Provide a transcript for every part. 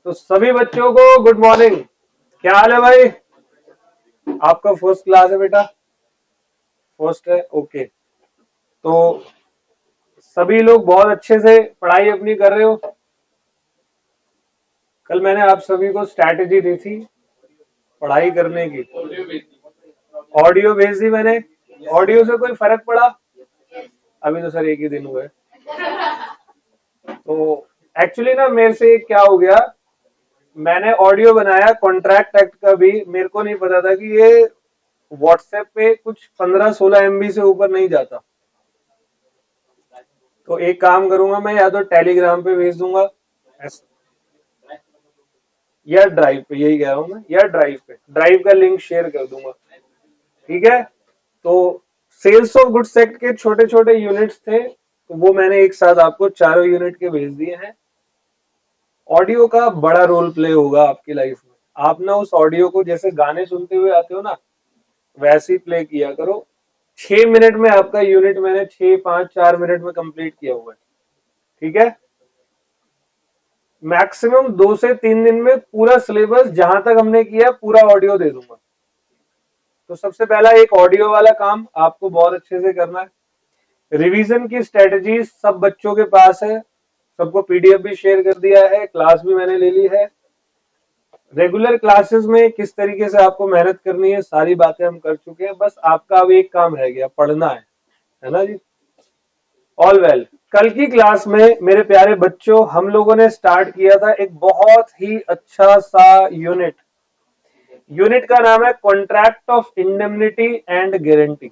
तो सभी बच्चों को गुड मॉर्निंग। क्या हाल है भाई? आपका फर्स्ट क्लास है बेटा? फर्स्ट है, ओके। तो सभी लोग बहुत अच्छे से पढ़ाई अपनी कर रहे हो? कल मैंने आप सभी को स्ट्रैटेजी दी थी पढ़ाई करने की। ऑडियो भेज दी मैंने। ऑडियो से कोई फर्क पड़ा? अभी तो सर एक ही दिन हुआ है। तो एक्चुअली ना मेरे से क्या हो गया, मैंने ऑडियो बनाया कॉन्ट्रैक्ट एक्ट का भी। मेरे को नहीं पता था कि ये व्हाट्सएप पे कुछ 15-16 MB से ऊपर नहीं जाता। तो एक काम करूंगा मैं, या तो टेलीग्राम पे भेज दूंगा या ड्राइव पे, यही कह रहा हूं मैं, या ड्राइव पे, ड्राइव का लिंक शेयर कर दूंगा। ठीक है। तो सेल्स ऑफ गुड्स एक्ट के छोटे छोटे यूनिट्स थे, तो वो मैंने एक साथ आपको चारों यूनिट के भेज दिए हैं। ऑडियो का बड़ा रोल प्ले होगा आपकी लाइफ में। आप ना उस ऑडियो को जैसे गाने सुनते हुए आते हो ना, वैसे ही प्ले किया करो। 6 मिनट में आपका यूनिट मैंने 6, 5, 4 मिनट में कंप्लीट किया हुआ है। ठीक है। मैक्सिमम 2 से 3 दिन में पूरा सिलेबस जहां तक हमने किया पूरा ऑडियो दे दूंगा। तो सबसे पहला एक ऑडियो वाला काम आपको बहुत अच्छे से करना है। रिवीजन की स्ट्रेटजी सब बच्चों के पास है, सबको PDF भी शेयर कर दिया है, क्लास भी मैंने ले ली है। रेगुलर क्लासेस में किस तरीके से आपको मेहनत करनी है सारी बातें हम कर चुके हैं। बस आपका अब एक काम रह गया, पढ़ना है ना जी। All well. कल की क्लास में मेरे प्यारे बच्चों हम लोगों ने स्टार्ट किया था एक बहुत ही अच्छा सा यूनिट। यूनिट का नाम है contract of indemnity and guarantee.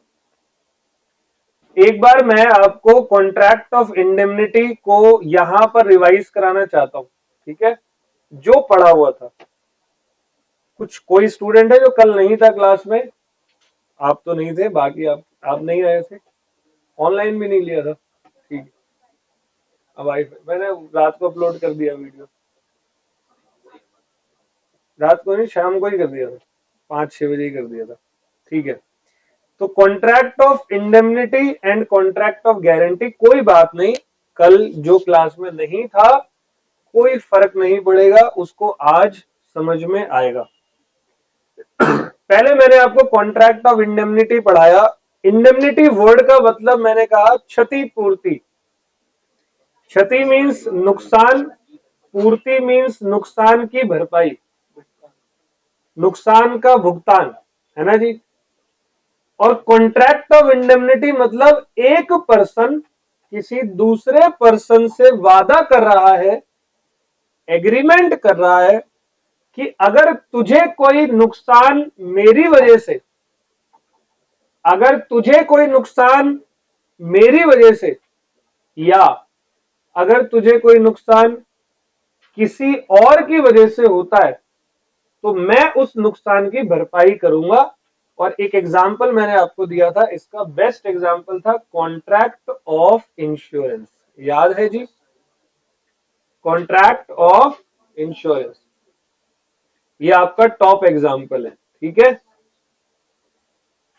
एक बार मैं आपको कॉन्ट्रैक्ट ऑफ इंडेमनिटी को यहां पर रिवाइज कराना चाहता हूं। ठीक है, जो पढ़ा हुआ था। कुछ कोई स्टूडेंट है जो कल नहीं था क्लास में? आप तो नहीं थे, बाकी आप नहीं आए थे, ऑनलाइन भी नहीं लिया था। ठीक है, अब आई मैंने रात को अपलोड कर दिया वीडियो। रात को नहीं, शाम को ही कर दिया था, 5-6 बजे ही कर दिया था। ठीक है। तो contract of indemnity and contract of guarantee, कोई बात नहीं, कल जो क्लास में नहीं था कोई फर्क नहीं पड़ेगा, उसको आज समझ में आएगा। पहले मैंने आपको कॉन्ट्रैक्ट ऑफ इंडेमनिटी पढ़ाया। इंडेमनिटी वर्ड का मतलब मैंने कहा क्षतिपूर्ति। क्षति मीन्स नुकसान, पूर्ति मीन्स नुकसान की भरपाई, नुकसान का भुगतान, है ना जी। और कॉन्ट्रैक्ट ऑफ इंडेमनिटी मतलब एक पर्सन किसी दूसरे पर्सन से वादा कर रहा है, एग्रीमेंट कर रहा है कि अगर तुझे कोई नुकसान मेरी वजह से, अगर तुझे कोई नुकसान मेरी वजह से, या अगर तुझे कोई नुकसान किसी और की वजह से होता है तो मैं उस नुकसान की भरपाई करूंगा। और एक एग्जाम्पल मैंने आपको दिया था, इसका बेस्ट एग्जाम्पल था कॉन्ट्रैक्ट ऑफ इंश्योरेंस। याद है जी? कॉन्ट्रैक्ट ऑफ इंश्योरेंस, ये आपका टॉप एग्जाम्पल है। ठीक है।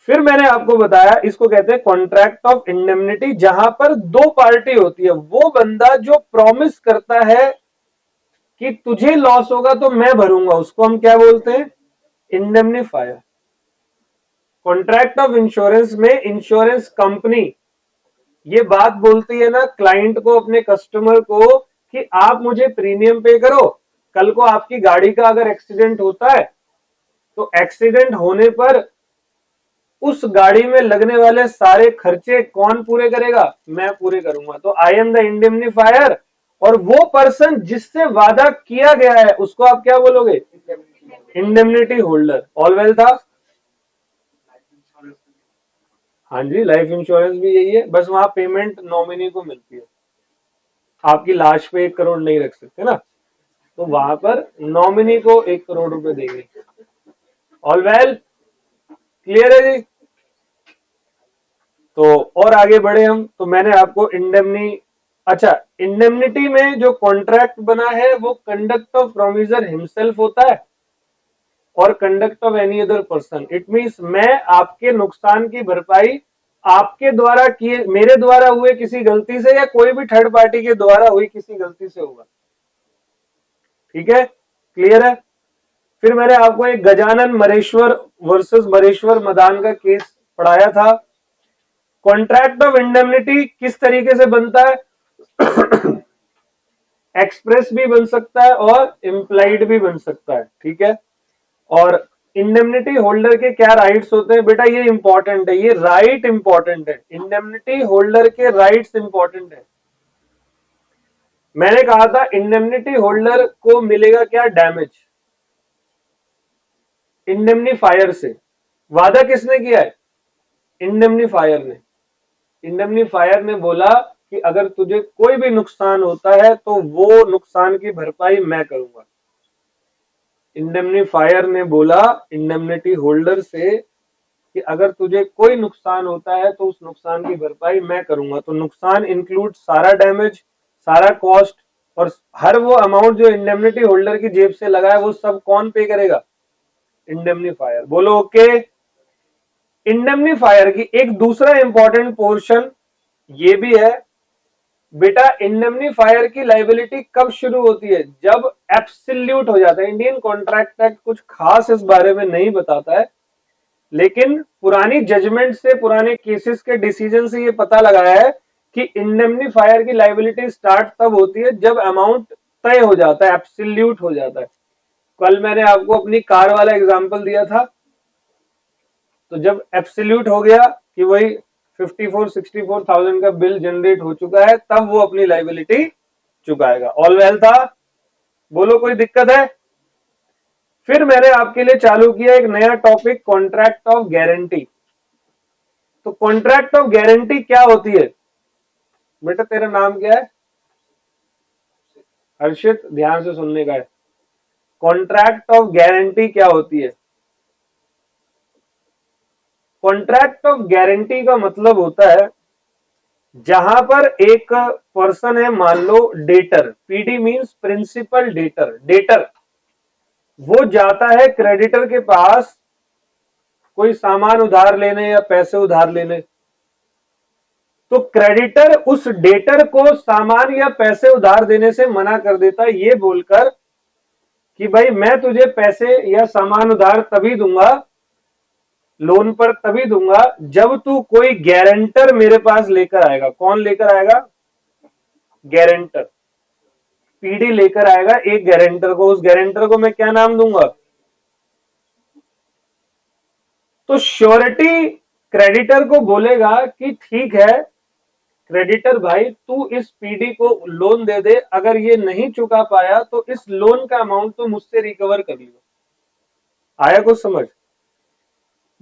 फिर मैंने आपको बताया इसको कहते हैं कॉन्ट्रैक्ट ऑफ इंडेमनिटी, जहां पर दो पार्टी होती है। वो बंदा जो प्रॉमिस करता है कि तुझे लॉस होगा तो मैं भरूंगा, उसको हम क्या बोलते हैं? इंडेमनीफायर। कॉन्ट्रैक्ट ऑफ इंश्योरेंस में इंश्योरेंस कंपनी ये बात बोलती है ना क्लाइंट को, अपने कस्टमर को, कि आप मुझे प्रीमियम पे करो। कल को आपकी गाड़ी का अगर एक्सीडेंट होता है तो एक्सीडेंट होने पर उस गाड़ी में लगने वाले सारे खर्चे कौन पूरे करेगा? मैं पूरे करूंगा। तो आई एम द इंडेमनीफायर। और वो पर्सन जिससे वादा किया गया है उसको आप क्या बोलोगे? Indemnity holder. ऑल वेल था? हाँ जी, लाइफ इंश्योरेंस भी यही है, बस वहां पेमेंट नॉमिनी को मिलती है। आपकी लाश पे 1 करोड़ नहीं रख सकते ना, तो वहां पर नॉमिनी को 1 करोड़ रुपए देंगे। ऑल वेल, क्लियर है जी? तो और आगे बढ़े हम, तो मैंने आपको अच्छा, इंडेमनिटी में जो कॉन्ट्रैक्ट बना है वो कंडक्ट ऑफ प्रोविजन हिमसेल्फ होता है और conduct of any other person. It means मैं आपके नुकसान की भरपाई आपके द्वारा किए, मेरे द्वारा हुए किसी गलती से, या कोई भी थर्ड पार्टी के द्वारा हुई किसी गलती से होगा। ठीक है। क्लियर है? फिर मैंने आपको एक गजानन मरेश्वर वर्सेस मरेश्वर मदान का केस पढ़ाया था। कॉन्ट्रैक्ट ऑफ इंडेमनिटी किस तरीके से बनता है? एक्सप्रेस भी बन सकता है और इम्प्लाइड भी बन सकता है, ठीक है। और इंडेमनिटी होल्डर के क्या राइट्स होते हैं बेटा, ये इंपॉर्टेंट है, ये राइट इंपॉर्टेंट है। इंडेमनिटी होल्डर के राइट्स इंपॉर्टेंट है। मैंने कहा था इंडेमनिटी होल्डर को मिलेगा क्या? डैमेज। इंडेमनीफायर से वादा किसने किया है? इंडेमनीफायर ने। इंडेमनीफायर ने बोला कि अगर तुझे कोई भी नुकसान होता है तो वो नुकसान की भरपाई मैं करूंगा। इंडेमनीफायर ने बोला इंडेमनिटी होल्डर से कि अगर तुझे कोई नुकसान होता है तो उस नुकसान की भरपाई मैं करूंगा। तो नुकसान इंक्लूड सारा डैमेज, सारा कॉस्ट, और हर वो अमाउंट जो इंडेमनिटी होल्डर की जेब से लगा है वो सब कौन पे करेगा? इंडेमनीफायर। बोलो ओके। इंडेमनीफायर की एक दूसरा इंपॉर्टेंट पोर्शन ये भी है बेटा, इंडेमनीफायर की लाइबिलिटी कब शुरू होती है? जब एब्सोल्यूट हो जाता है। इंडियन कॉन्ट्रैक्ट एक्ट कुछ खास इस बारे में नहीं बताता है, लेकिन पुरानी जजमेंट से, पुराने केसेस के डिसीजन से ये पता लगा है कि इंडेमनीफायर की लाइबिलिटी स्टार्ट तब होती है जब अमाउंट तय हो जाता है, एब्सोल्यूट हो जाता है। कल मैंने आपको अपनी कार वाला एग्जांपल दिया था, तो जब एब्सोल्यूट हो गया कि वही 54-64,000 का बिल जनरेट हो चुका है, तब वो अपनी लाइबिलिटी चुकाएगा। ऑल वेल था? बोलो कोई दिक्कत है? फिर मैंने आपके लिए चालू किया एक नया टॉपिक, कॉन्ट्रैक्ट ऑफ गारंटी। तो कॉन्ट्रैक्ट ऑफ गारंटी क्या होती है? बेटा तेरा नाम क्या है? हर्षित, ध्यान से सुनने का है। कॉन्ट्रैक्ट ऑफ गारंटी क्या होती है? कॉन्ट्रैक्ट ऑफ गारंटी का मतलब होता है जहां पर एक पर्सन है, मान लो debtor, PD means principal debtor, debtor वो जाता है क्रेडिटर के पास कोई सामान उधार लेने या पैसे उधार लेने, तो क्रेडिटर उस डेटर को सामान या पैसे उधार देने से मना कर देता है, ये बोलकर कि भाई मैं तुझे पैसे या सामान उधार तभी दूंगा, लोन पर तभी दूंगा जब तू कोई गारंटर मेरे पास लेकर आएगा। कौन लेकर आएगा? गारंटर। पीडी लेकर आएगा एक गारंटर को, उस गारंटर को मैं क्या नाम दूंगा? तो श्योरिटी क्रेडिटर को बोलेगा कि ठीक है क्रेडिटर भाई, तू इस पीडी को लोन दे दे, अगर ये नहीं चुका पाया तो इस लोन का अमाउंट तो मुझसे रिकवर कर लियो। आया कुछ समझ?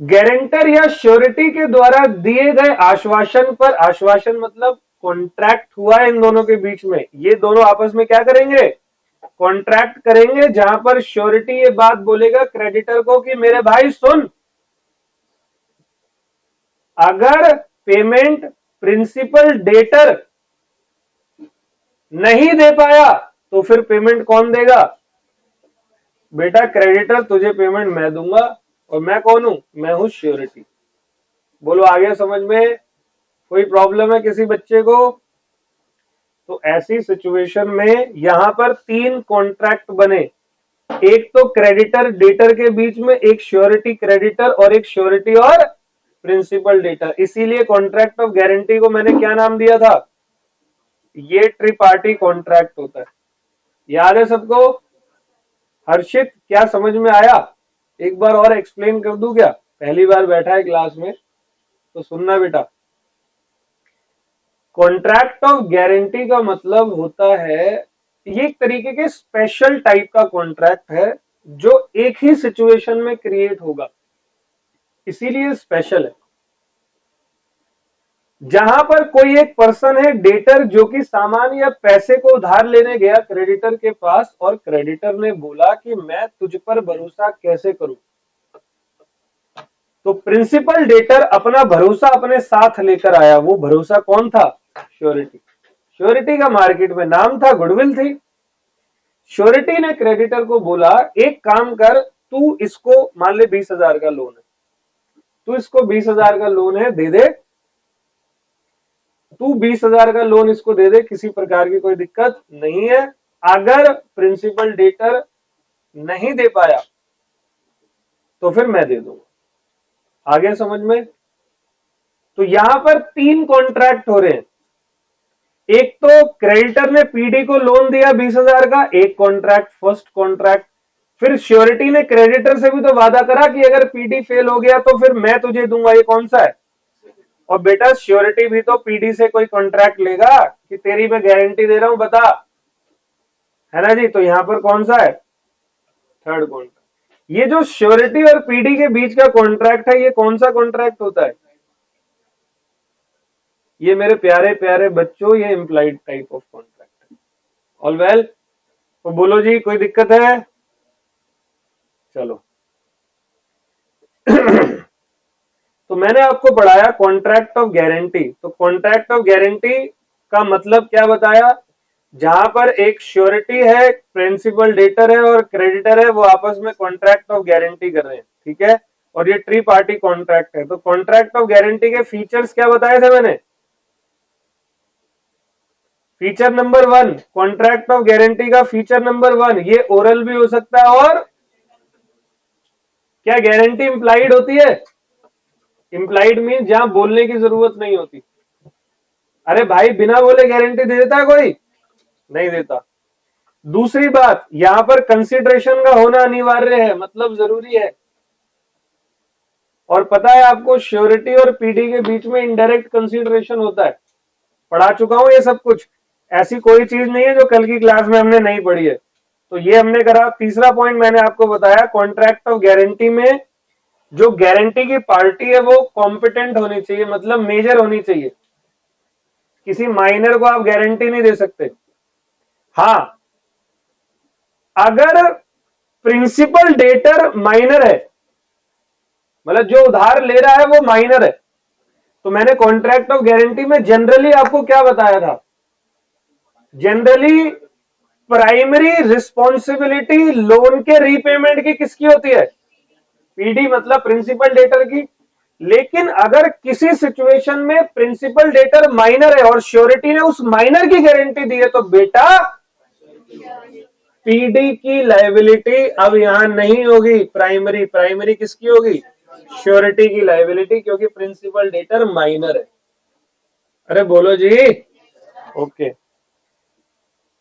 गारंटर या श्योरिटी के द्वारा दिए गए आश्वासन पर, आश्वासन मतलब कॉन्ट्रैक्ट हुआ है इन दोनों के बीच में, ये दोनों आपस में क्या करेंगे? कॉन्ट्रैक्ट करेंगे, जहां पर श्योरिटी ये बात बोलेगा क्रेडिटर को कि मेरे भाई सुन, अगर पेमेंट प्रिंसिपल डेटर नहीं दे पाया तो फिर पेमेंट कौन देगा? बेटा क्रेडिटर, तुझे पेमेंट मैं दूंगा, और मैं कौन हूं? मैं हूं श्योरिटी। बोलो आ गया समझ में? कोई प्रॉब्लम है किसी बच्चे को? तो ऐसी सिचुएशन में यहां पर तीन कॉन्ट्रैक्ट बने, एक तो क्रेडिटर डेटर के बीच में, एक श्योरिटी क्रेडिटर, और एक श्योरिटी और प्रिंसिपल डेटर। इसीलिए कॉन्ट्रैक्ट ऑफ गारंटी को मैंने क्या नाम दिया था? ये ट्रिपार्टी कॉन्ट्रैक्ट होता है। याद है सबको? हर्षित क्या समझ में आया? एक बार और एक्सप्लेन कर दूं क्या? पहली बार बैठा है क्लास में तो सुनना बेटा। कॉन्ट्रैक्ट ऑफ गारंटी का मतलब होता है, ये एक तरीके के स्पेशल टाइप का कॉन्ट्रैक्ट है जो एक ही सिचुएशन में क्रिएट होगा, इसीलिए स्पेशल है। जहां पर कोई एक पर्सन है डेटर जो कि सामान या पैसे को उधार लेने गया क्रेडिटर के पास, और क्रेडिटर ने बोला कि मैं तुझ पर भरोसा कैसे करूं, तो प्रिंसिपल डेटर अपना भरोसा अपने साथ लेकर आया। वो भरोसा कौन था? श्योरिटी। श्योरिटी का मार्केट में नाम था, गुडविल थी। श्योरिटी ने क्रेडिटर को बोला एक काम कर, तू इसको मान ले 20,000 का लोन है, तू इसको 20,000 का लोन है दे दे, तू 20,000 का लोन इसको दे दे, किसी प्रकार की कोई दिक्कत नहीं है। अगर प्रिंसिपल डेटर नहीं दे पाया तो फिर मैं दे दूंगा। आ गया समझ में? तो यहां पर 3 कॉन्ट्रैक्ट हो रहे हैं। एक तो क्रेडिटर ने पीडी को लोन दिया 20,000 का, एक कॉन्ट्रैक्ट, फर्स्ट कॉन्ट्रैक्ट। फिर श्योरिटी ने क्रेडिटर से भी तो वादा करा कि अगर पीडी फेल हो गया तो फिर मैं तुझे दूंगा। ये कौन सा है? और बेटा श्योरिटी भी तो पीडी से कोई कॉन्ट्रैक्ट लेगा कि तेरी मैं गारंटी दे रहा हूं, बता, है ना जी? तो यहां पर कौन सा है? Third contract. ये जो श्योरिटी और पीडी के बीच का कॉन्ट्रैक्ट है, ये कौन सा कॉन्ट्रैक्ट होता है? ये मेरे प्यारे प्यारे बच्चों, ये इंप्लाइड टाइप ऑफ कॉन्ट्रैक्ट है। All well? तो बोलो जी, कोई दिक्कत है? चलो तो मैंने आपको पढ़ाया कॉन्ट्रैक्ट ऑफ गारंटी। तो कॉन्ट्रैक्ट ऑफ गारंटी का मतलब क्या बताया? जहां पर एक श्योरिटी है, प्रिंसिपल डेटर है और क्रेडिटर है, वो आपस में कॉन्ट्रैक्ट ऑफ गारंटी कर रहे हैं, ठीक है? और ये ट्री पार्टी कॉन्ट्रैक्ट है। तो कॉन्ट्रैक्ट ऑफ गारंटी के फीचर्स क्या बताए थे मैंने? Feature number 1, contract of guarantee का फीचर नंबर 1, ये ओरल भी हो सकता है। और क्या गारंटी इंप्लाइड होती है? इंप्लाइड मीन जहां बोलने की जरूरत नहीं होती। अरे भाई, बिना बोले गारंटी दे देता है कोई? नहीं देता। दूसरी बात, यहां पर कंसिडरेशन का होना अनिवार्य है, मतलब जरूरी है। और पता है आपको, श्योरिटी और पीडी के बीच में इनडायरेक्ट कंसिडरेशन होता है। पढ़ा चुका हूं ये सब कुछ, ऐसी कोई चीज नहीं है जो कल की क्लास में हमने नहीं पढ़ी है। तो ये हमने करा। तीसरा पॉइंट मैंने आपको बताया, कॉन्ट्रैक्ट ऑफ गारंटी में जो गारंटी की पार्टी है वो कॉम्पिटेंट होनी चाहिए, मतलब मेजर होनी चाहिए। किसी माइनर को आप गारंटी नहीं दे सकते। हाँ, अगर प्रिंसिपल डेटर माइनर है, मतलब जो उधार ले रहा है वो माइनर है, तो मैंने कॉन्ट्रैक्ट ऑफ गारंटी में जनरली आपको क्या बताया था? जनरली प्राइमरी रिस्पॉन्सिबिलिटी लोन के रीपेमेंट की किसकी होती है? पीडी मतलब प्रिंसिपल डेटर की। लेकिन अगर किसी सिचुएशन में प्रिंसिपल डेटर माइनर है और श्योरिटी ने उस माइनर की गारंटी दी है, तो बेटा पीडी की लायबिलिटी अब यहां नहीं होगी। प्राइमरी प्राइमरी किसकी होगी? श्योरिटी की लायबिलिटी, क्योंकि प्रिंसिपल डेटर माइनर है। अरे बोलो जी। ओके।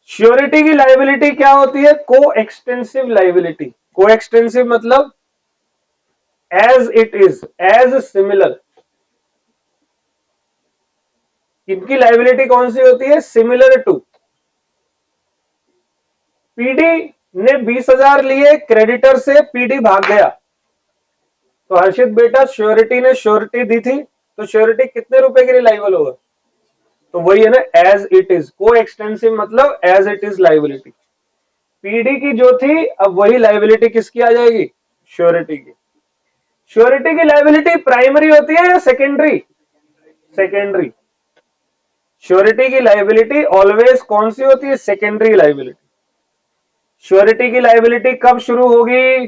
श्योरिटी की लायबिलिटी क्या होती है? Coextensive liability. Coextensive मतलब as it is, as similar. इनकी लायबिलिटी कौन सी होती है? Similar to. पीडी ने 20,000 लिए क्रेडिटर से, पीडी भाग गया, तो हर्षित बेटा श्योरिटी ने श्योरिटी दी थी, तो श्योरिटी कितने रुपए के लिए लाइबल होगा? तो वही है ना, as it is. Coextensive मतलब as it is liability. PD की जो थी, अब वही लाइबिलिटी किसकी आ जाएगी? श्योरिटी की। श्योरिटी की लाइबिलिटी प्राइमरी होती है या सेकेंडरी? सेकेंडरी। श्योरिटी की लाइबिलिटी ऑलवेज कौन सी होती है? Secondary liability. श्योरिटी की लाइबिलिटी कब शुरू होगी?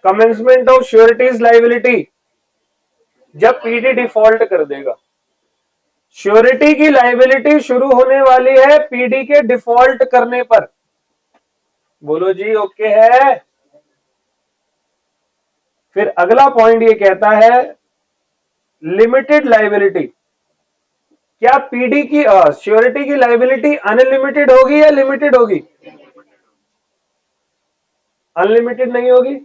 कमेंसमेंट ऑफ श्योरिटीज लाइबिलिटी, जब पीडी डिफॉल्ट कर देगा। श्योरिटी की लाइबिलिटी शुरू होने वाली है पीडी के डिफॉल्ट करने पर। बोलो जी, ओके है? फिर अगला पॉइंट ये कहता है लिमिटेड लाइबिलिटी। क्या पीडी की श्योरिटी की लाइबिलिटी अनलिमिटेड होगी या लिमिटेड होगी? अनलिमिटेड नहीं होगी।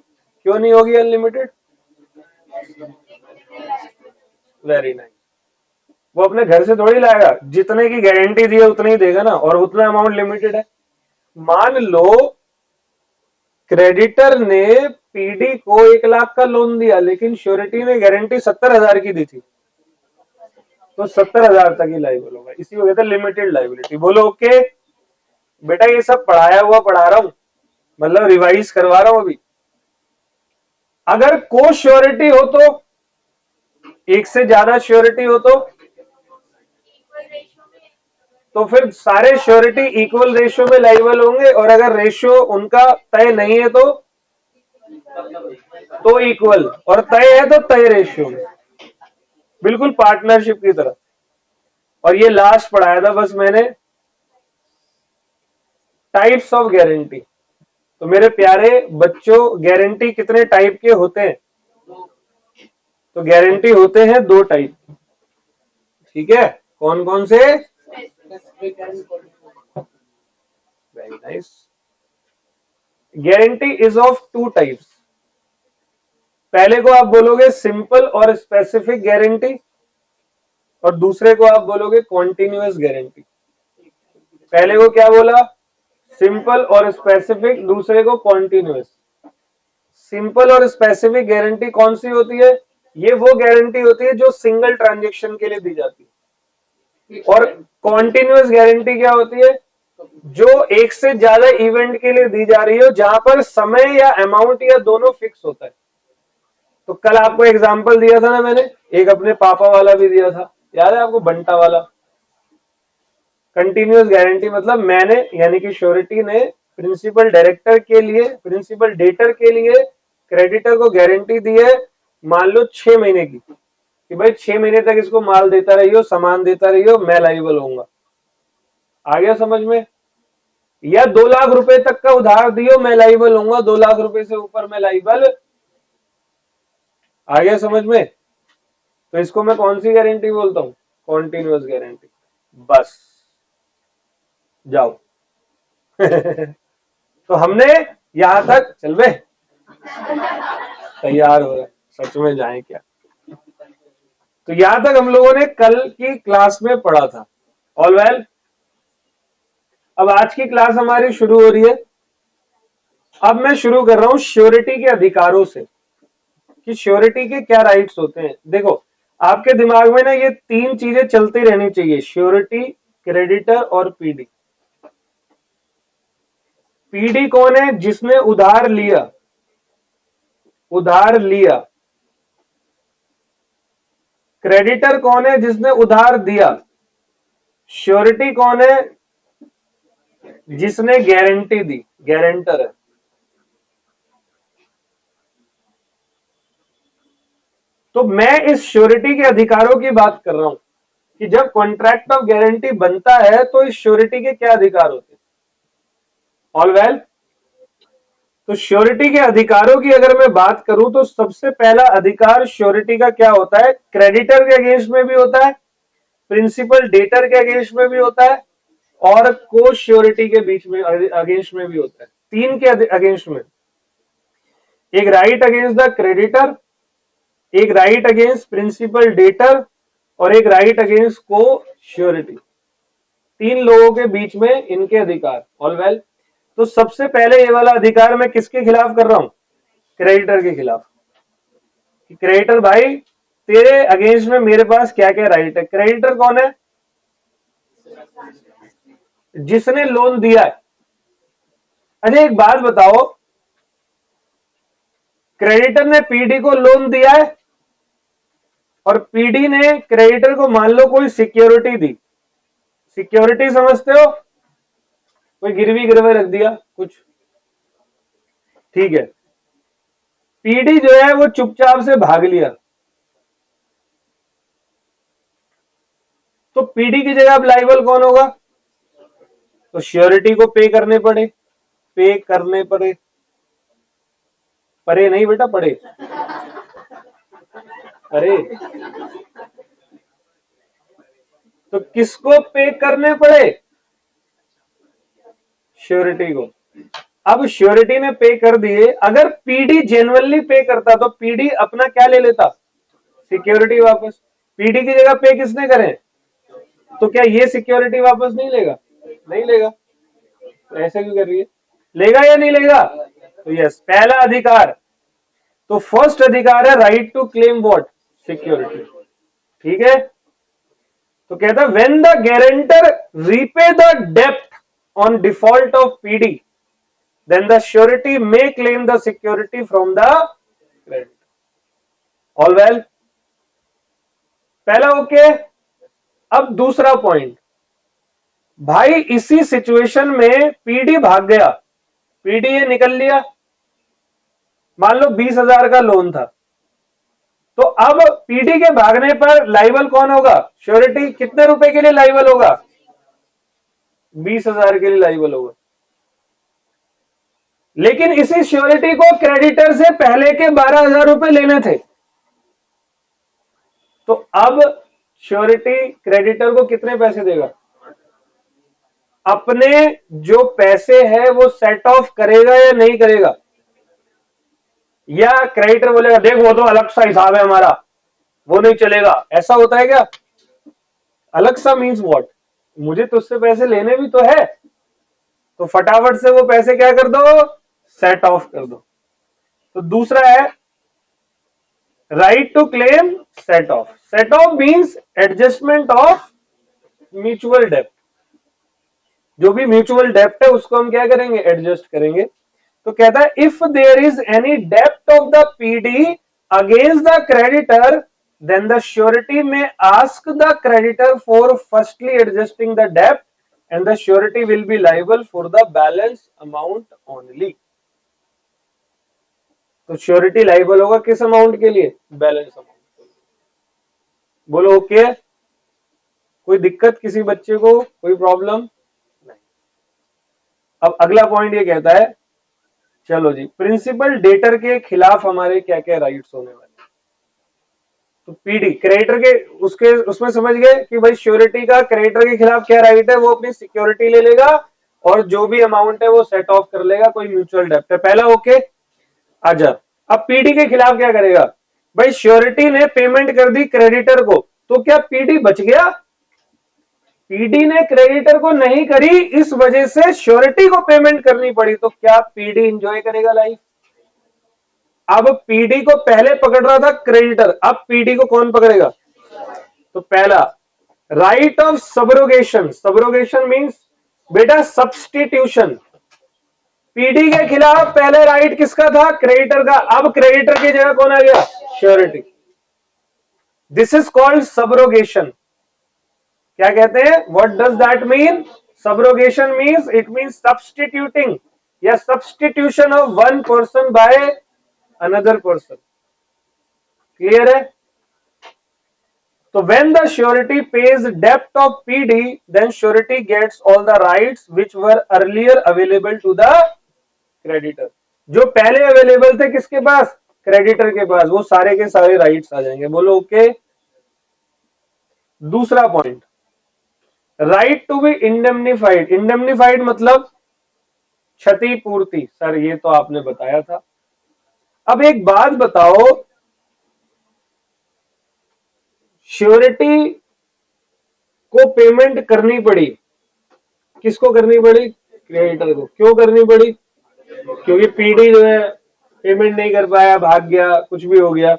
क्यों नहीं होगी अनलिमिटेड? Very nice. वो अपने घर से थोड़ी लाएगा, जितने की गारंटी दी है उतने ही देगा ना, और उतना अमाउंट लिमिटेड है। मान लो क्रेडिटर ने पीडी को 1,00,000 का लोन दिया, लेकिन श्योरिटी ने गारंटी 70,000 की दी थी, तो 70,000 तक ही लाइबल होगा। इसी को कहते हैं लिमिटेड लाइबिलिटी। बोलो ओके? बेटा ये सब पढ़ाया हुआ पढ़ा रहा हूं, मतलब रिवाइज करवा रहा हूं अभी। अगर को श्योरिटी हो तो, एक से ज्यादा श्योरिटी हो तो फिर सारे श्योरिटी इक्वल रेशियो में लाइबल होंगे, और अगर रेशियो उनका तय नहीं है तो इक्वल, और तय है तो तय रेशियो में, बिल्कुल पार्टनरशिप की तरह। और ये लास्ट पढ़ाया था बस मैंने, टाइप्स ऑफ गारंटी। तो मेरे प्यारे बच्चों, गारंटी कितने टाइप के होते हैं? तो गारंटी होते हैं 2 टाइप। ठीक है, कौन कौन से? Very nice. Guarantee is of 2 types. पहले को आप बोलोगे सिंपल और स्पेसिफिक गारंटी, और दूसरे को आप बोलोगे कॉन्टिन्यूअस गारंटी। पहले को क्या बोला? सिंपल और स्पेसिफिक, दूसरे को कॉन्टिन्यूअस। सिंपल और स्पेसिफिक गारंटी कौन सी होती है? ये वो गारंटी होती है जो सिंगल ट्रांजैक्शन के लिए दी जाती है। और कॉन्टिन्यूअस गारंटी क्या होती है? जो एक से ज्यादा इवेंट के लिए दी जा रही हो, जहां पर समय या अमाउंट या दोनों फिक्स होता है। तो कल आपको एग्जांपल दिया था ना मैंने, एक अपने पापा वाला भी दिया था, याद है आपको, बंटा वाला। कंटिन्यूअस गारंटी मतलब मैंने, यानी कि श्योरिटी ने प्रिंसिपल डायरेक्टर के लिए, प्रिंसिपल डेटर के लिए क्रेडिटर को गारंटी दी है, मान लो 6 महीने की, कि भाई 6 महीने तक इसको माल देता रहियो, सामान देता रहियो, मैं लाइबल होऊंगा। आ गया समझ में? या 2 लाख रुपए तक का उधार दियो, मैं लाइबल होऊंगा, 2 लाख रुपए से ऊपर मैं लाइबल। आ गया समझ में? तो इसको मैं कौन सी गारंटी बोलता हूं? Continuous guarantee. बस जाओ। तो हमने यहां तक, चल बे, तैयार हो रहे, सच में जाएं क्या? तो यहां तक हम लोगों ने कल की क्लास में पढ़ा था। ऑल वेल, अब आज की क्लास हमारी शुरू हो रही है। अब मैं शुरू कर रहा हूं श्योरिटी के अधिकारों से, कि श्योरिटी के क्या राइट्स होते हैं। देखो, आपके दिमाग में ना ये 3 चीजें चलती रहनी चाहिए: श्योरिटी, क्रेडिटर और पीडी। पीडी कौन है? जिसने उधार लिया, उधार लिया। क्रेडिटर कौन है? जिसने उधार दिया। श्योरिटी कौन है? जिसने गारंटी दी, गारंटर है। तो मैं इस श्योरिटी के अधिकारों की बात कर रहा हूं, कि जब कॉन्ट्रैक्ट ऑफ गारंटी बनता है तो इस श्योरिटी के क्या अधिकार होते हैं। ऑल वेल, तो श्योरिटी के अधिकारों की अगर मैं बात करूं तो सबसे पहला अधिकार श्योरिटी का क्या होता है? क्रेडिटर के अगेंस्ट में भी होता है, प्रिंसिपल डेटर के अगेंस्ट में भी होता है, और को श्योरिटी के बीच में अगेंस्ट में भी होता है। 3 के अगेंस्ट में। एक राइट अगेंस्ट द क्रेडिटर, एक राइट अगेंस्ट प्रिंसिपल डेटर, और एक राइट अगेंस्ट को श्योरिटी। 3 लोगों के बीच में इनके अधिकार। ऑल वेल, तो सबसे पहले ये वाला अधिकार मैं किसके खिलाफ कर रहा हूं? क्रेडिटर के खिलाफ। क्रेडिटर भाई, तेरे अगेंस्ट में मेरे पास क्या क्या राइट है। क्रेडिटर कौन है? जिसने लोन दिया है। अच्छा एक बात बताओ, क्रेडिटर ने पीडी को लोन दिया है, और पीडी ने क्रेडिटर को मान लो कोई सिक्योरिटी दी। सिक्योरिटी समझते हो? कोई गिरवी गिरवे रख दिया कुछ, ठीक है। पीडी जो है वो चुपचाप से भाग लिया, तो पीडी की जगह अब लाइबल कौन होगा? तो श्योरिटी को पे करने पड़े, पे करने पड़े, परे नहीं बेटा, पड़े, अरे तो किसको पे करने पड़े? श्योरिटी को। अब श्योरिटी ने पे कर दिए, अगर पीडी जेन्युइनली पे करता तो पीडी अपना क्या ले लेता? सिक्योरिटी वापस। पीडी की जगह पे किसने करे? तो क्या ये सिक्योरिटी वापस नहीं लेगा? नहीं लेगा। तो ऐसा क्यों कर रही है? लेगा या नहीं लेगा? तो यस, पहला अधिकार, तो फर्स्ट अधिकार है right to claim what? Security. ठीक है, तो कहता है when the guarantor repay the डेप्ट on default of PD, then the surety may claim the security from the creditor. All well? पहला ओके। अब दूसरा पॉइंट, भाई इसी सिचुएशन में पीडी भाग गया, पीडी ये निकल लिया, मान लो 20,000 का लोन था, तो अब पीडी के भागने पर लाइबल कौन होगा? श्योरिटी कितने रुपए के लिए लाइबल होगा? 20,000 के लिए लाइबल होगा। लेकिन इसी श्योरिटी को क्रेडिटर से पहले के 12,000 रुपए लेने थे। तो अब श्योरिटी क्रेडिटर को कितने पैसे देगा? अपने जो पैसे है वो सेट ऑफ करेगा या नहीं करेगा? या क्रेडिटर बोलेगा देख वो तो अलग सा हिसाब है हमारा, वो नहीं चलेगा? ऐसा होता है क्या? अलग सा मीन्स व्हाट? मुझे तुझसे पैसे लेने भी तो है, तो फटाफट से वो पैसे क्या कर दो? सेट ऑफ कर दो। तो दूसरा है right to claim set off. Set off means adjustment of mutual डेप्ट। जो भी म्यूचुअल डेप्ट है उसको हम क्या करेंगे? एडजस्ट करेंगे। तो कहता है इफ देयर इज एनी डेप्ट of the PD against the creditor then the surety may ask the creditor for firstly adjusting the debt and the surety will be liable for the balance amount only। तो surety liable होगा किस amount के लिए? Balance amount. बोलो okay? कोई दिक्कत किसी बच्चे को? कोई प्रॉब्लम नहीं? अब अगला पॉइंट ये कहता है चलो जी प्रिंसिपल डेटर के खिलाफ हमारे क्या क्या राइट्स होने वाले। तो पीडी क्रेडिटर के उसके उसमें समझ गए कि भाई श्योरिटी का क्रेडिटर के खिलाफ क्या राइट है? वो अपनी सिक्योरिटी ले लेगा और जो भी अमाउंट है वो सेट ऑफ कर लेगा। कोई म्यूचुअल डेप्ट है पहला, ओके। अच्छा अब पीडी के खिलाफ क्या करेगा? भाई श्योरिटी ने पेमेंट कर दी क्रेडिटर को, तो क्या पीडी बच गया? पीडी ने क्रेडिटर को नहीं करी, इस वजह से श्योरिटी को पेमेंट करनी पड़ी, तो क्या पीडी एंजॉय करेगा लाइफ? अब पीडी को पहले पकड़ रहा था क्रेडिटर, अब पीडी को कौन पकड़ेगा? तो पहला right of subrogation. Subrogation means बेटा सब्स्टिट्यूशन। पीडी के खिलाफ पहले राइट किसका था? क्रेडिटर का। अब क्रेडिटर की जगह कौन आ गया? Surety. This is called subrogation. क्या कहते हैं? What does that mean? Subrogation means it means substituting या substitution of one person by another person. Clear है? तो when the surety pays debt of PD, then surety gets all the rights which were earlier available to the creditor। जो पहले available थे किसके पास? Creditor के पास, वो सारे के सारे राइट्स आ जाएंगे। बोलो ओके? दूसरा point right to be indemnified. Indemnified मतलब क्षतिपूर्ति। सर ये तो आपने बताया था। अब एक बात बताओ, श्योरिटी को पेमेंट करनी पड़ी, किसको करनी पड़ी? क्रेडिटर को। क्यों करनी पड़ी? क्योंकि पीडी जो है पेमेंट नहीं कर पाया, भाग गया, कुछ भी हो गया।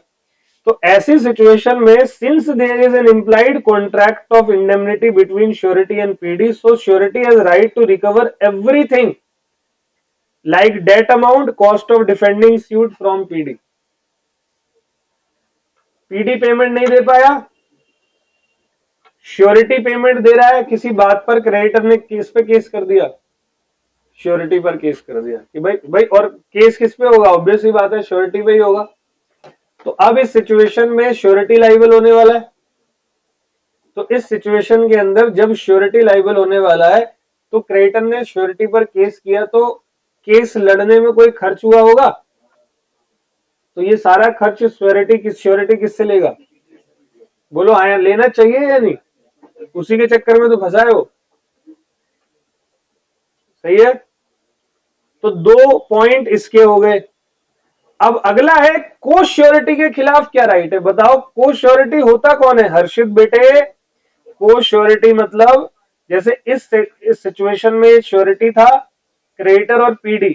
तो ऐसी सिचुएशन में since there is an implied contract of indemnity between surety and PD, so surety has right to recover everything like debt amount, cost of defending suit from PD. PD payment नहीं दे पाया, surety payment दे रहा है किसी बात पर, creditor ने किस पे केस कर दिया? श्योरिटी पर केस कर दिया कि भाई और केस किस पे होगा? ऑब्वियस ही बात है श्योरिटी पे ही होगा। तो अब इस सिचुएशन में श्योरिटी लाइबल होने वाला है। तो इस सिचुएशन के अंदर जब श्योरिटी लाइबल होने वाला है तो क्रेडिटर ने श्योरिटी पर केस किया, तो केस लड़ने में कोई खर्च हुआ होगा? तो ये सारा खर्च श्योरिटी किससे लेगा? बोलो आया लेना चाहिए या नहीं? उसी के चक्कर में तो फंसा है वो। सही है? तो दो पॉइंट इसके हो गए। अब अगला है को श्योरिटी के खिलाफ क्या राइट है? बताओ को श्योरिटी होता कौन है? हर्षित बेटे, को श्योरिटी मतलब जैसे इस सिचुएशन में श्योरिटी था क्रेडिटर और पीडी।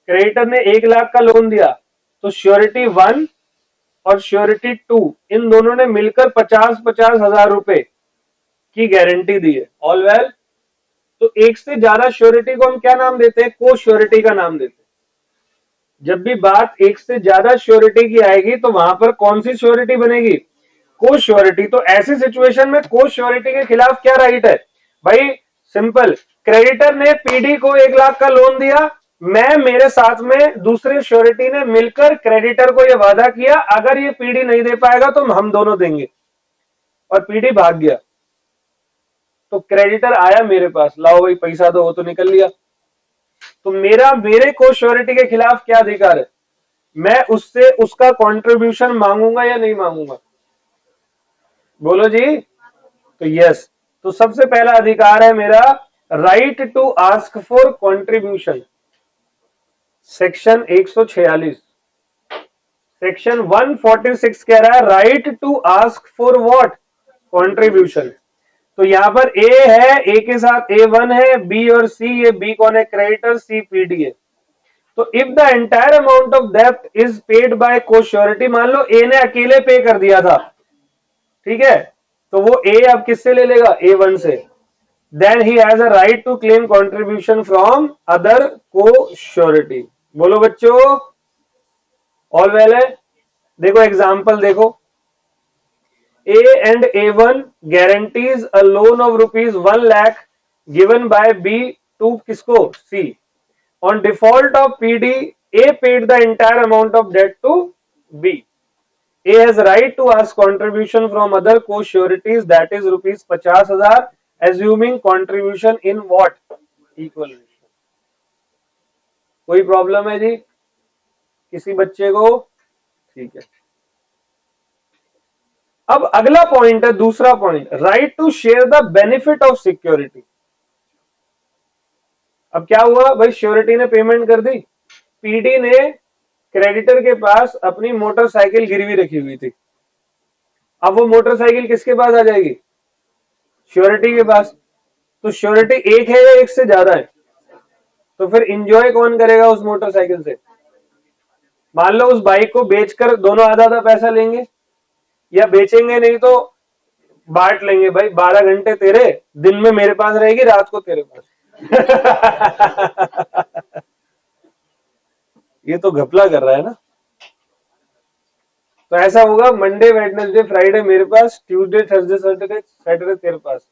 क्रेडिटर ने 1 लाख का लोन दिया, तो श्योरिटी 1 और श्योरिटी 2 इन दोनों ने मिलकर 50-50 हजार रुपए की गारंटी दी है। All well. तो एक से ज्यादा श्योरिटी को हम क्या नाम देते हैं? को श्योरिटी का नाम देते हैं। जब भी बात एक से ज्यादा श्योरिटी की आएगी तो वहां पर कौन सी श्योरिटी बनेगी? को श्योरिटी। तो ऐसी सिचुएशन में को श्योरिटी के खिलाफ क्या राइट है? भाई सिंपल, क्रेडिटर ने पीडी को 1 लाख का लोन दिया, मैं मेरे साथ में दूसरे श्योरिटी ने मिलकर क्रेडिटर को यह वादा किया अगर ये पीडी नहीं दे पाएगा तो हम दोनों देंगे, और पीडी भाग गया। तो क्रेडिटर आया मेरे पास, लाओ भाई पैसा दो, वो तो निकल लिया। तो मेरे को श्योरिटी के खिलाफ क्या अधिकार है? मैं उससे उसका कंट्रीब्यूशन मांगूंगा या नहीं मांगूंगा? बोलो जी। तो यस, तो सबसे पहला अधिकार है मेरा right to ask for contribution, section 146। Section 146 कह रहा है right to ask for what? Contribution. तो यहां पर ए है, ए के साथ A1 है, बी और सी, ये बी कौन है? क्रेडिटर, सी पीडी है। तो if the entire amount of डेप्ट is paid by cosurety, मान लो ए ने अकेले पे कर दिया था, ठीक है, तो वो ए अब किससे ले लेगा? A1 से। Then he has a right to claim contribution from other cosurety. बोलो बच्चों, ऑल वेल है? देखो एग्जांपल देखो, A and A1 guarantees a loan of rupees 1 lakh given by B to किसको? C. On default of PD, A paid the entire amount of debt to B. A has right to ask contribution from other co-sureties, that is rupees 50,000, assuming contribution in what? Equal ratio. कोई problem है जी किसी बच्चे को? ठीक है। अब अगला point है, दूसरा point, right to share the benefit of security. अब क्या हुआ भाई, श्योरिटी ने पेमेंट कर दी, पीडी ने क्रेडिटर के पास अपनी मोटरसाइकिल गिरवी रखी हुई थी, अब वो मोटरसाइकिल किसके पास आ जाएगी? श्योरिटी के पास। तो श्योरिटी एक है या एक से ज्यादा है? तो फिर इंजॉय कौन करेगा उस मोटरसाइकिल से? मान लो उस बाइक को बेचकर दोनों आधा आधा पैसा लेंगे, या बेचेंगे नहीं तो बांट लेंगे, भाई 12 घंटे तेरे, दिन में मेरे पास रहेगी, रात को तेरे पास। ये तो घपला कर रहा है ना। तो ऐसा होगा, मंडे वेडनेसडे फ्राइडे मेरे पास, ट्यूसडे थर्सडे सैटरडे सैटरडे तेरे पास,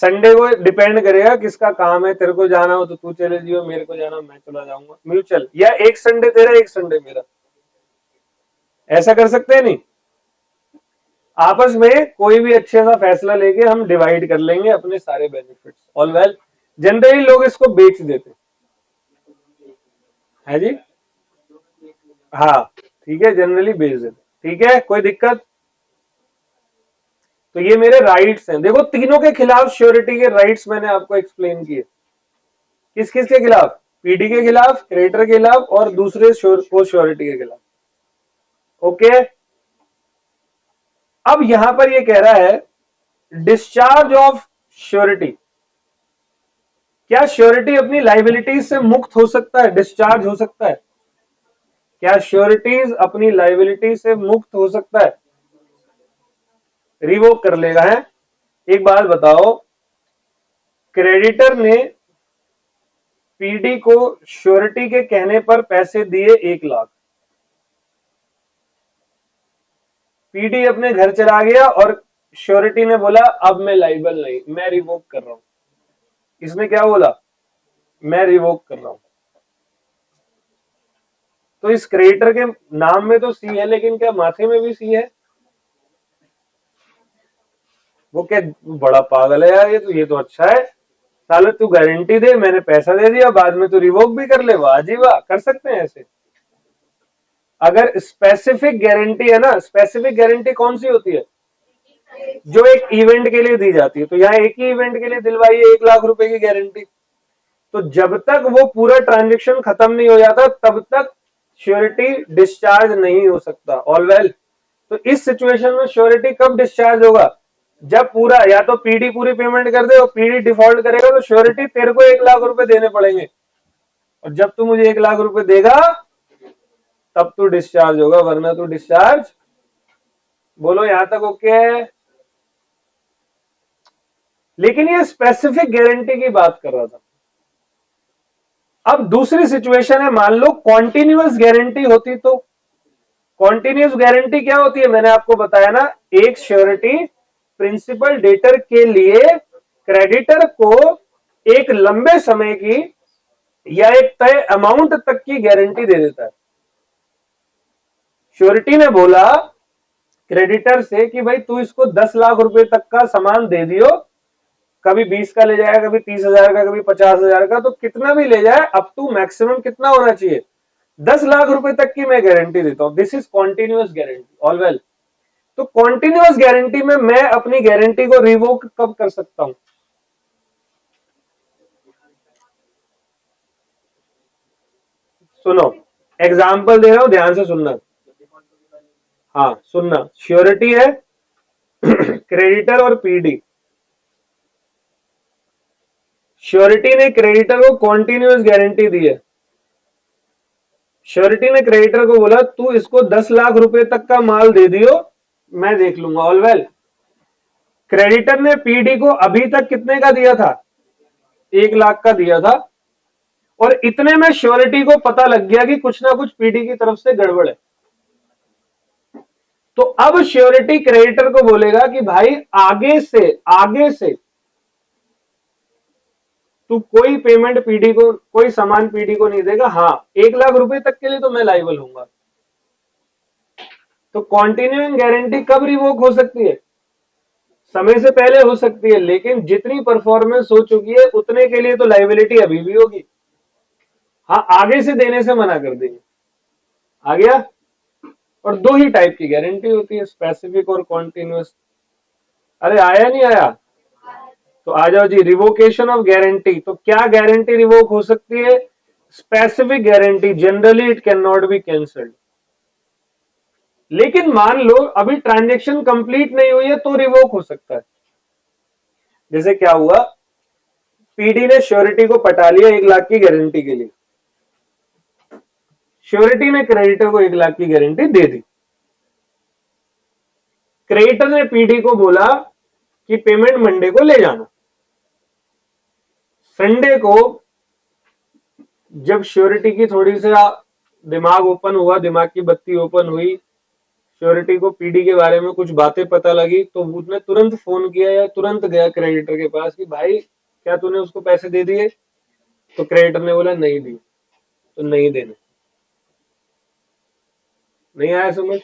संडे को डिपेंड करेगा किसका काम है, तेरे को जाना हो तो तू चले जियो, मेरे को जाना मैं चला जाऊंगा, म्यूचुअल। या एक संडे तेरा एक संडे मेरा, ऐसा कर सकते हैं नहीं? आपस में कोई भी अच्छे सा फैसला लेके हम डिवाइड कर लेंगे अपने सारे बेनिफिट्स। All well. जनरली लोग इसको बेच देते है जी। हाँ ठीक है, जनरली बेच देते, ठीक है, कोई दिक्कत? तो ये मेरे राइट्स हैं। देखो तीनों के खिलाफ श्योरिटी के राइट्स मैंने आपको एक्सप्लेन किए। किस किस के खिलाफ? पीडी के खिलाफ, क्रेडिटर के खिलाफ, और दूसरे को श्योरिटी के खिलाफ। ओके। अब यहां पर ये कह रहा है डिस्चार्ज ऑफ श्योरिटी। क्या श्योरिटी अपनी लाइबिलिटीज से मुक्त हो सकता है, डिस्चार्ज हो सकता है? क्या श्योरिटीज अपनी लाइबिलिटी से मुक्त हो सकता है? रिवोक कर लेगा है? एक बात बताओ, क्रेडिटर ने पीडी को श्योरिटी के कहने पर पैसे दिए 1 लाख, पीडी अपने घर चला गया और श्योरिटी ने बोला अब मैं लाइबल नहीं, मैं रिवोक कर रहा हूं। इसने क्या बोला? मैं रिवोक कर रहा हूं। तो इस क्रेडिटर के नाम में तो सी है, लेकिन क्या माथे में भी सी है? वो क्या बड़ा पागल है यार, ये तो अच्छा है, साले तू गारंटी दे, मैंने पैसा दे दिया, बाद में तू रिवोक भी कर ले, वाह जी वाह। कर सकते हैं ऐसे। अगर स्पेसिफिक गारंटी है ना, स्पेसिफिक गारंटी कौन सी होती है? जो एक इवेंट के लिए दी जाती है। तो यहाँ एक ही इवेंट के लिए दिलवाई है 1 लाख रुपए की गारंटी। तो जब तक वो पूरा ट्रांजेक्शन खत्म नहीं हो जाता तब तक श्योरिटी डिस्चार्ज नहीं हो सकता। All well. तो इस सिचुएशन में श्योरिटी कब डिस्चार्ज होगा? जब पूरा, या तो पीडी पूरी पेमेंट कर दे और पीडी डिफॉल्ट करेगा तो श्योरिटी तेरे को 1 लाख रुपए देने पड़ेंगे, और जब तू मुझे 1 लाख रुपए देगा तब तू डिस्चार्ज होगा, वरना तू डिस्चार्ज। बोलो यहां तक ओके है? लेकिन ये स्पेसिफिक गारंटी की बात कर रहा था। अब दूसरी सिचुएशन है, मान लो कॉन्टिन्यूअस गारंटी होती तो। कॉन्टिन्यूअस गारंटी क्या होती है? मैंने आपको बताया ना, एक श्योरिटी प्रिंसिपल डेटर के लिए क्रेडिटर को एक लंबे समय की या एक तय अमाउंट तक की गारंटी दे देता है। श्योरिटी ने बोला क्रेडिटर से कि भाई तू इसको 10 लाख रुपए तक का सामान दे दियो, कभी 20 का ले जाएगा, कभी 30,000 का, कभी 50,000 का, तो कितना भी ले जाए अप टू मैक्सिमम कितना होना चाहिए, 10 लाख रुपए तक की मैं गारंटी देता हूं। This is continuous guarantee. All well. तो कॉन्टिन्यूअस गारंटी में मैं अपनी गारंटी को रिवोक कब कर सकता हूं? सुनो, एग्जाम्पल दे रहा हूं, ध्यान से सुनना। हाँ सुनना, श्योरिटी है क्रेडिटर और पीडी। श्योरिटी ने क्रेडिटर को कॉन्टिन्यूअस गारंटी दी है। श्योरिटी ने क्रेडिटर को बोला तू इसको 10 लाख रुपए तक का माल दे दियो, मैं देख लूंगा। All well. क्रेडिटर ने पीडी को अभी तक कितने का दिया था? 1 लाख का दिया था, और इतने में श्योरिटी को पता लग गया कि कुछ ना कुछ पीडी की तरफ से गड़बड़ है। तो अब श्योरिटी क्रेडिटर को बोलेगा कि भाई आगे से तू कोई पेमेंट पीडी को, कोई सामान पीडी को नहीं देगा। हाँ, 1 लाख रुपए तक के लिए तो मैं लायबल हूंगा। तो कॉन्टिन्यूइंग गारंटी कब रिवोक हो सकती है? समय से पहले हो सकती है, लेकिन जितनी परफॉर्मेंस हो चुकी है उतने के लिए तो लायबिलिटी अभी भी होगी। हाँ, आगे से देने से मना कर देंगे। आ गया? और दो ही टाइप की गारंटी होती है, स्पेसिफिक और कॉन्टिन्यूअस। अरे आया नहीं आया? तो आ जाओ जी। रिवोकेशन ऑफ गारंटी, तो क्या गारंटी रिवोक हो सकती है? Specific guarantee, generally it can not be cancelled. लेकिन मान लो अभी ट्रांजेक्शन कंप्लीट नहीं हुई है तो रिवोक हो सकता है। जैसे क्या हुआ, पीडी ने श्योरिटी को पटा लिया 1 लाख की गारंटी के लिए, श्योरिटी ने क्रेडिटर को 1 लाख की गारंटी दे दी। क्रेडिटर ने पीडी को बोला कि पेमेंट मंडे को ले जाना। संडे को जब श्योरिटी की थोड़ी सा दिमाग ओपन हुआ, दिमाग की बत्ती ओपन हुई, श्योरिटी को पीडी के बारे में कुछ बातें पता लगी, तो उसने तुरंत फोन किया या तुरंत गया क्रेडिटर के पास कि भाई क्या तूने उसको पैसे दे दिए? तो क्रेडिटर ने बोला नहीं दिए, तो नहीं देने। नहीं आया समझ?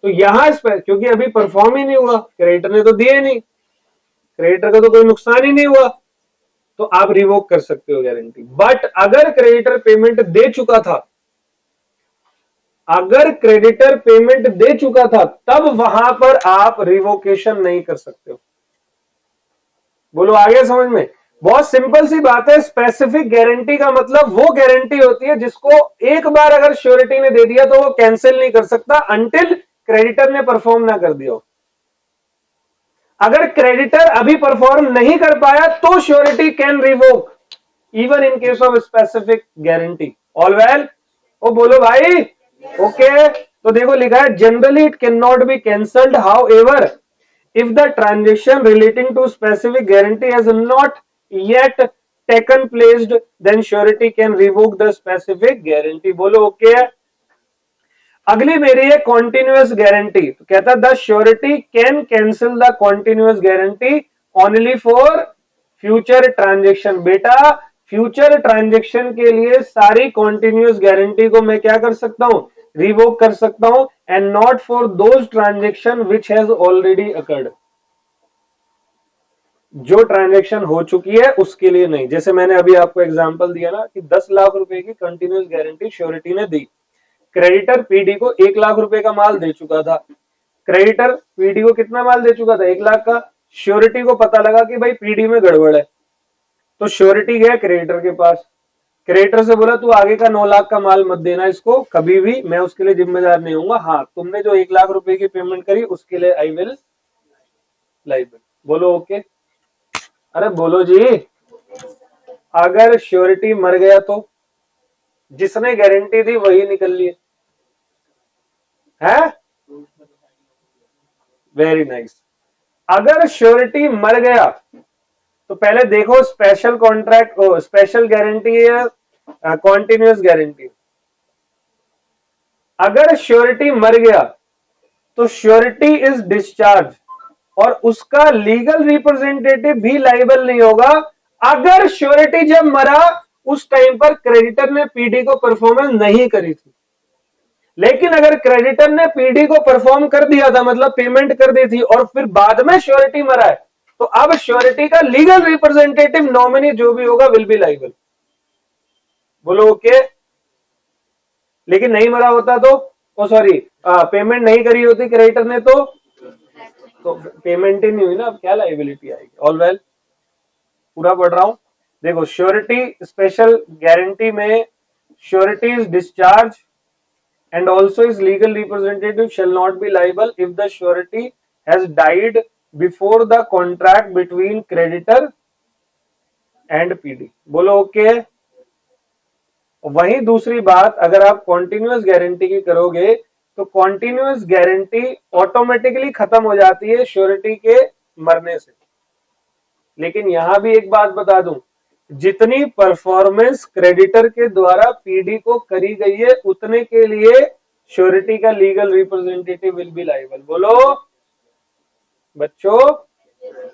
तो यहां क्योंकि अभी परफॉर्म ही नहीं हुआ, क्रेडिटर ने तो दिए नहीं, क्रेडिटर का तो कोई नुकसान ही नहीं हुआ, तो आप रिवोक कर सकते हो गारंटी। बट अगर क्रेडिटर पेमेंट दे चुका था, अगर क्रेडिटर पेमेंट दे चुका था, तब वहां पर आप रिवोकेशन नहीं कर सकते हो। बोलो आ गया समझ में? बहुत सिंपल सी बात है। स्पेसिफिक गारंटी का मतलब वो गारंटी होती है जिसको एक बार अगर श्योरिटी ने दे दिया तो वो कैंसिल नहीं कर सकता अनटिल क्रेडिटर ने परफॉर्म ना कर दिया हो। अगर क्रेडिटर अभी परफॉर्म नहीं कर पाया तो surety can revoke even in case of specific guarantee. All well? ओ बोलो भाई। ओके, तो देखो लिखा है generally it can not be cancelled, however if the transaction relating to specific guarantee has not yet taken place, then surety can revoke the specific guarantee। बोलो okay है? अगली मेरी है कॉन्टिन्यूअस गारंटी। तो कहता the surety can cancel the continuous guarantee only for future transaction. बेटा future transaction के लिए सारी कॉन्टिन्यूअस गारंटी को मैं क्या कर सकता हूं? रिवोक कर सकता हूं, and not for those transaction which has already occurred. जो ट्रांजेक्शन हो चुकी है उसके लिए नहीं। जैसे मैंने अभी आपको एग्जांपल दिया ना कि 10 लाख रुपए की कंटिन्यूअस गारंटी श्योरिटी ने दी, क्रेडिटर पीडी को 1 लाख रुपए का माल दे चुका था। क्रेडिटर पीडी को कितना माल दे चुका था? 1 लाख का। श्योरिटी को पता लगा कि भाई पीडी में गड़बड़ है, तो श्योरिटी गया क्रेडिटर के पास, क्रेडिटर से बोला तू आगे का 9 लाख का माल मत देना इसको कभी भी, मैं उसके लिए जिम्मेदार नहीं हूंगा। हाँ, तुमने जो 1 लाख रुपए की पेमेंट करी उसके लिए आई विल लाइबल। बोलो ओके? अरे बोलो जी। अगर श्योरिटी मर गया तो जिसने गारंटी दी वही निकल लिए है। Very nice. अगर श्योरिटी मर गया तो पहले देखो स्पेशल कॉन्ट्रैक्ट, स्पेशल गारंटी है कॉन्टिन्यूअस गारंटी। अगर श्योरिटी मर गया तो श्योरिटी इज डिस्चार्ज और उसका लीगल रिप्रेजेंटेटिव भी लायबल नहीं होगा अगर श्योरिटी जब मरा उस टाइम पर क्रेडिटर ने पीडी को परफॉर्मेंस नहीं करी थी। लेकिन अगर क्रेडिटर ने पीडी को परफॉर्म कर दिया था, मतलब पेमेंट कर दी थी, और फिर बाद में श्योरिटी मरा है, तो अब श्योरिटी का लीगल रिप्रेजेंटेटिव नॉमिनी जो भी होगा विल बी लाइबल। बोलो ओके। लेकिन नहीं मरा होता तो, ओ सॉरी, पेमेंट नहीं करी होती क्रेडिटर ने तो पेमेंट ही नहीं हुई ना, अब क्या लाइबिलिटी आएगी। ऑल वेल, पूरा पढ़ रहा हूं, देखो श्योरिटी स्पेशल गारंटी में surety is discharge and also his legal representative shall not be liable if the surety has died before the contract between creditor and PD। बोलो ओके। वहीं दूसरी बात, अगर आप कॉन्टिन्यूअस गारंटी की करोगे तो कॉन्टिन्यूअस गारंटी ऑटोमेटिकली खत्म हो जाती है श्योरिटी के मरने से। लेकिन यहां भी एक बात बता दूं, जितनी परफॉर्मेंस क्रेडिटर के द्वारा पीडी को करी गई है उतने के लिए श्योरिटी का legal representative will be liable. बोलो बच्चों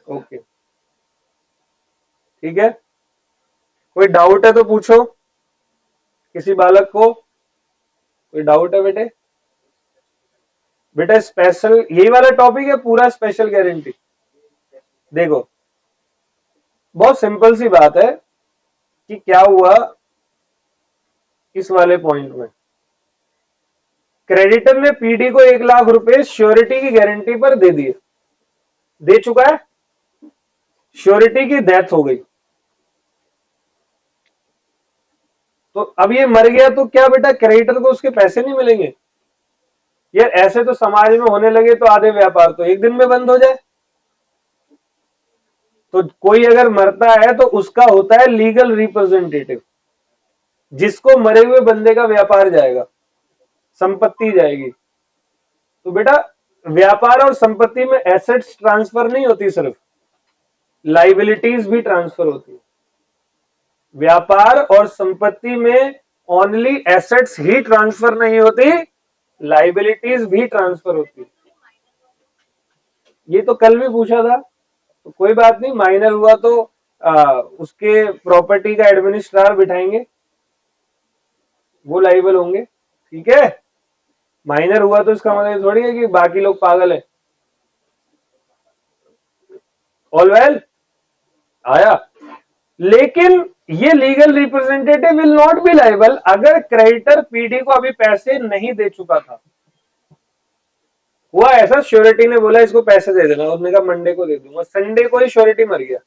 ओके, ठीक है। कोई डाउट है तो पूछो, किसी बालक को कोई डाउट है बेटे? बेटा स्पेशल यही वाला टॉपिक है पूरा, स्पेशल गारंटी। देखो बहुत सिंपल सी बात है कि क्या हुआ इस वाले पॉइंट में, क्रेडिटर ने पीडी को 1 लाख रुपए श्योरिटी की गारंटी पर दे दिए, दे चुका है, श्योरिटी की डेथ हो गई, तो अब ये मर गया तो क्या बेटा क्रेडिटर को उसके पैसे नहीं मिलेंगे? यार ऐसे तो समाज में होने लगे तो आधे व्यापार तो एक दिन में बंद हो जाए। तो कोई अगर मरता है तो उसका होता है लीगल रिप्रेजेंटेटिव, जिसको मरे हुए बंदे का व्यापार जाएगा, संपत्ति जाएगी। तो बेटा व्यापार और संपत्ति में एसेट्स ट्रांसफर नहीं होती, सिर्फ लाइबिलिटीज भी ट्रांसफर होती है। व्यापार और संपत्ति में ओनली एसेट्स ही ट्रांसफर नहीं होती, लाइबिलिटीज भी ट्रांसफर होती है। ये तो कल भी पूछा था, तो कोई बात नहीं, माइनर हुआ तो उसके प्रॉपर्टी का एडमिनिस्ट्रेटर बिठाएंगे, वो लाइबल होंगे, ठीक है। माइनर हुआ तो इसका मतलब थोड़ी है कि बाकी लोग पागल है। ऑल वेल आया। लेकिन ये legal representative will not be liable अगर क्रेडिटर पीडी को अभी पैसे नहीं दे चुका था। हुआ ऐसा, श्योरिटी ने बोला इसको पैसे दे देना, उसने कहा मंडे को दे दूंगा, संडे को ही श्योरिटी मर गया,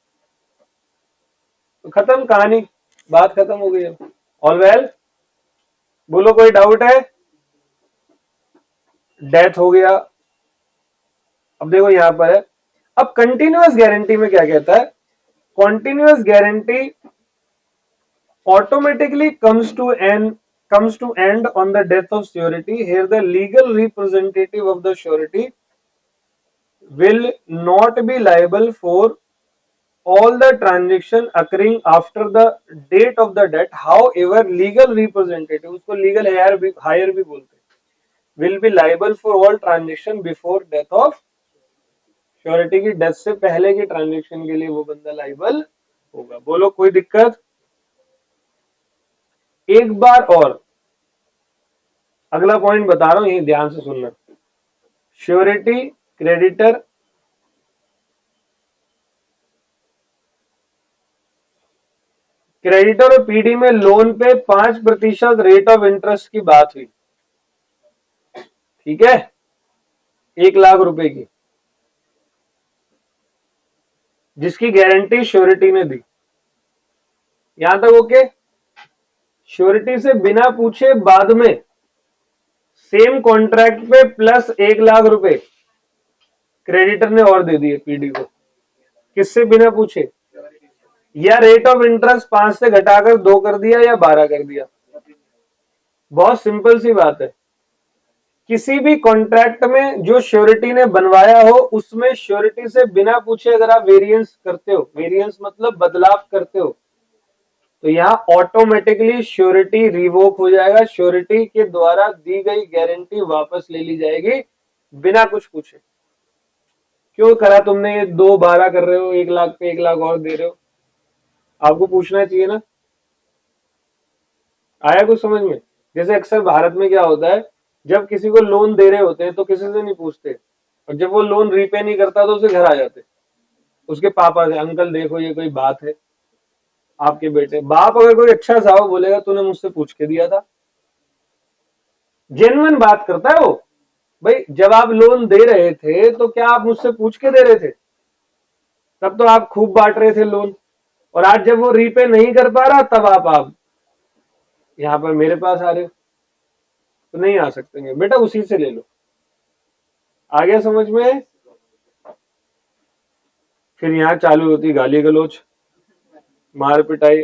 तो खत्म कहानी, बात खत्म हो गई। ऑल वेल, बोलो कोई डाउट है? डेथ हो गया। अब देखो यहां पर है, अब कंटिन्यूअस गारंटी में क्या कहता है, continuous guarantee automatically comes to end on the death of surety. Here the legal representative of the surety will not be liable for all the transaction occurring after the date of the death. However, legal representative, उसको legal hire भी बोलते हैं, will be liable for all transaction before death of surety। की death से पहले की transaction के लिए वो बंदा लाइबल होगा। बोलो कोई दिक्कत? एक बार और अगला पॉइंट बता रहा हूं, ये ध्यान से सुनना। श्योरिटी क्रेडिटर और पीडी में लोन पे 5% रेट ऑफ इंटरेस्ट की बात हुई, ठीक है, 1 लाख रुपए की, जिसकी गारंटी श्योरिटी ने दी। यहां तक ओके। श्योरिटी से बिना पूछे बाद में सेम कॉन्ट्रैक्ट पे प्लस 1 लाख रुपए क्रेडिटर ने और दे दिए पीडी को, किससे बिना पूछे? या रेट ऑफ इंटरेस्ट 5 से घटाकर 2 कर दिया या 12 कर दिया। बहुत सिंपल सी बात है, किसी भी कॉन्ट्रैक्ट में जो श्योरिटी ने बनवाया हो उसमें श्योरिटी से बिना पूछे अगर आप वेरिएंस करते हो, वेरिएंस मतलब बदलाव करते हो, तो यहां ऑटोमेटिकली श्योरिटी रिवोक हो जाएगा, श्योरिटी के द्वारा दी गई गारंटी वापस ले ली जाएगी बिना कुछ पूछे। क्यों करा तुमने ये, 2 12 कर रहे हो, 1 लाख पे 1 लाख और दे रहे हो, आपको पूछना चाहिए ना। आया कुछ समझ में? जैसे अक्सर भारत में क्या होता है, जब किसी को लोन दे रहे होते हैं तो किसी से नहीं पूछते, और जब वो लोन रीपे नहीं करता तो उसे घर आ जाते। उसके पापा से, अंकल देखो ये कोई बात है, आपके बेटे, बाप अगर कोई अच्छा सा हो बोलेगा तूने मुझसे पूछ के दिया था, जेन्युइन बात करता है वो। भाई जब आप लोन दे रहे थे तो क्या आप मुझसे पूछ के दे रहे थे? तब तो आप खूब बांट रहे थे लोन, और आज जब वो रीपे नहीं कर पा रहा तब आप यहां पर मेरे पास आ रहे हो। तो नहीं आ सकते बेटा, उसी से ले लो। आ गया समझ में? फिर यहाँ चालू होती गाली गलौज, मार पिटाई।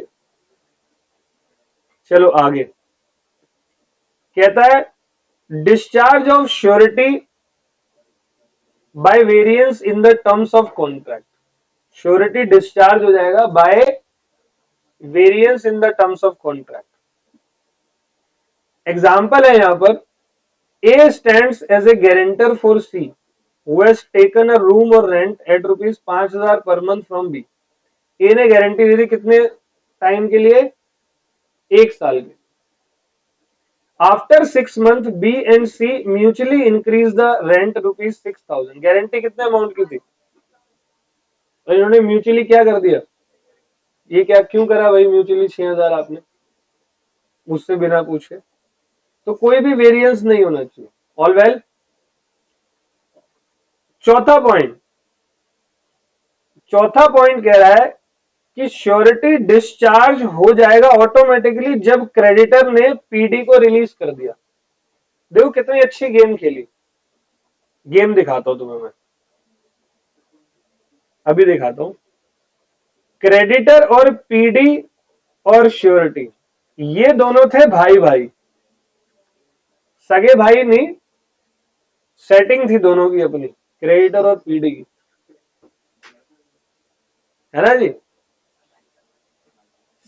चलो आगे कहता है discharge of surety by variance in the terms of contract. Surety discharge हो जाएगा by variance in the terms of contract. Example है यहां पर, A stands as a guarantor for C who has taken a room और rent at ₹5,000 per month from B. ए ने guarantee दी थी कितने time के लिए? 1 साल के। After 6 months B and C mutually increase the rent ₹6,000। Guarantee कितने अमाउंट की थी? और इन्होंने म्यूचुअली क्या कर दिया? ये क्या क्यों करा भाई म्यूचुअली 6,000 आपने मुझसे बिना पूछे? तो कोई भी वेरिएंस नहीं होना चाहिए। All well. चौथा पॉइंट कह रहा है कि श्योरिटी डिस्चार्ज हो जाएगा ऑटोमेटिकली जब क्रेडिटर ने पीडी को रिलीज कर दिया। देखो कितनी अच्छी गेम खेली। गेम दिखाता हूं तुम्हें मैं, अभी दिखाता हूं। क्रेडिटर और पीडी और श्योरिटी, ये दोनों थे भाई भाई, सगे भाई नहीं, सेटिंग थी दोनों की अपनी, क्रेडिटर और पीडी की, है ना जी।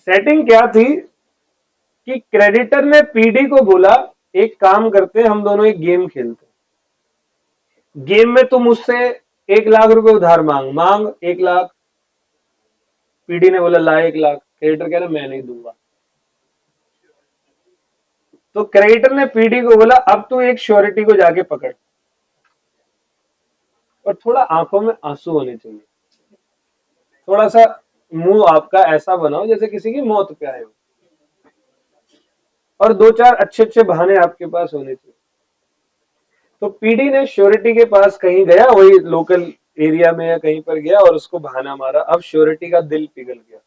सेटिंग क्या थी कि क्रेडिटर ने पीडी को बोला एक काम करते हैं, हम दोनों एक गेम खेलते हैं, गेम में तुम मुझसे 1 लाख रुपए उधार मांग 1 लाख। पीडी ने बोला ला 1 लाख। क्रेडिटर कह रहा मैं नहीं दूंगा। तो क्रेडिटर ने पीडी को बोला अब तू एक श्योरिटी को जाके पकड़, और थोड़ा आंखों में आंसू होने चाहिए, थोड़ा सा मुंह आपका ऐसा बनाओ जैसे किसी की मौत पे आए हो, और 2-4 अच्छे अच्छे बहाने आपके पास होने चाहिए। तो पीडी ने श्योरिटी के पास कहीं गया, वही लोकल एरिया में या कहीं पर गया, और उसको बहाना मारा। अब श्योरिटी का दिल पिघल गया।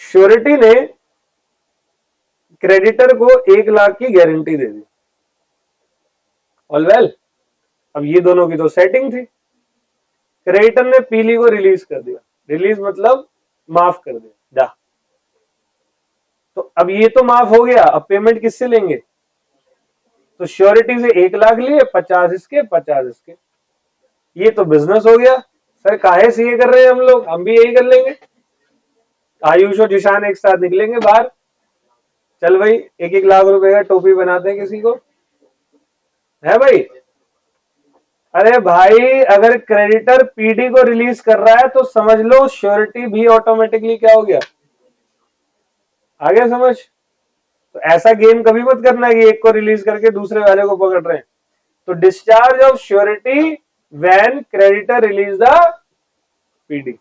श्योरिटी ने क्रेडिटर को 1 लाख की गारंटी दे दी। All well. अब ये दोनों की तो सेटिंग थी। क्रेडिटर ने पीली को रिलीज कर दिया। रिलीज मतलब माफ कर दिया। तो अब ये तो माफ हो गया, अब पेमेंट किससे लेंगे? तो श्योरिटी से 1 लाख लिए, 50 इसके 50 इसके। ये तो बिजनेस हो गया। सर काहे से ये कर रहे हैं हम लोग, हम भी यही कर लेंगे। आयुष और जिशान एक साथ निकलेंगे बाहर, चल भाई 1-1 लाख रुपए का टोपी बनाते हैं किसी को, है भाई। अरे भाई अगर क्रेडिटर पीडी को रिलीज कर रहा है तो समझ लो श्योरिटी भी ऑटोमेटिकली क्या हो गया, आ गया समझ। तो ऐसा गेम कभी मत करना कि एक को रिलीज करके दूसरे वाले को पकड़ रहे हैं। तो discharge of surety when creditor release the PD.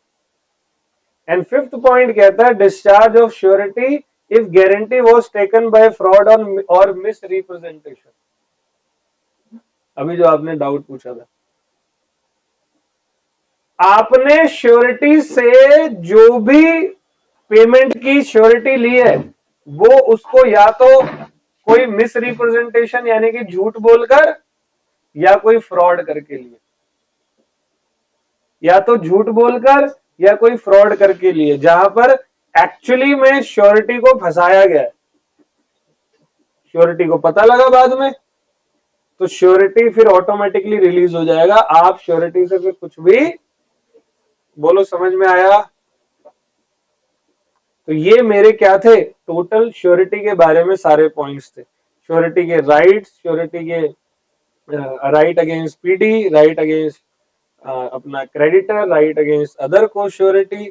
And fifth point कहता है discharge of surety if guarantee was taken by fraud और मिस रिप्रेजेंटेशन। अभी जो आपने डाउट पूछा था, आपने श्योरिटी से जो भी पेमेंट की श्योरिटी ली है वो उसको या तो कोई मिस रिप्रेजेंटेशन यानी कि झूठ बोलकर या कोई फ्रॉड करके लिए, या तो झूठ बोलकर या कोई फ्रॉड करके लिए, जहां पर एक्चुअली में श्योरिटी को फंसाया गया है, श्योरिटी को पता लगा बाद में, तो श्योरिटी फिर ऑटोमेटिकली रिलीज हो जाएगा। आप श्योरिटी से फिर कुछ भी बोलो। समझ में आया? तो ये मेरे क्या थे, टोटल श्योरिटी के बारे में सारे पॉइंट्स थे। श्योरिटी के राइट्स, श्योरिटी के right against PD, right against अपना क्रेडिटर, राइट अगेंस्ट अदर को श्योरिटी,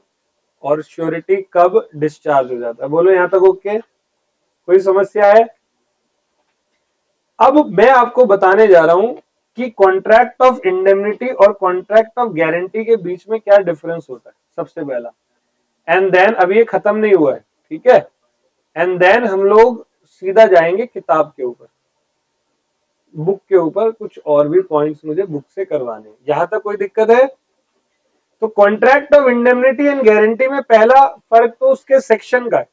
और श्योरिटी कब डिस्चार्ज हो जाता है। बोलो यहां तक ओके? कोई समस्या है? अब मैं आपको बताने जा रहा हूं कि कॉन्ट्रैक्ट ऑफ इंडेमनिटी और कॉन्ट्रैक्ट ऑफ गारंटी के बीच में क्या डिफरेंस होता है, सबसे पहला। एंड देन अभी ये खत्म नहीं हुआ है, ठीक है, एंड देन हम लोग सीधा जाएंगे किताब के ऊपर, बुक के ऊपर। कुछ और भी पॉइंट्स मुझे बुक से करवाने हैं। यहां तक कोई दिक्कत है? तो contract of indemnity and guarantee में पहला फर्क तो उसके सेक्शन का है।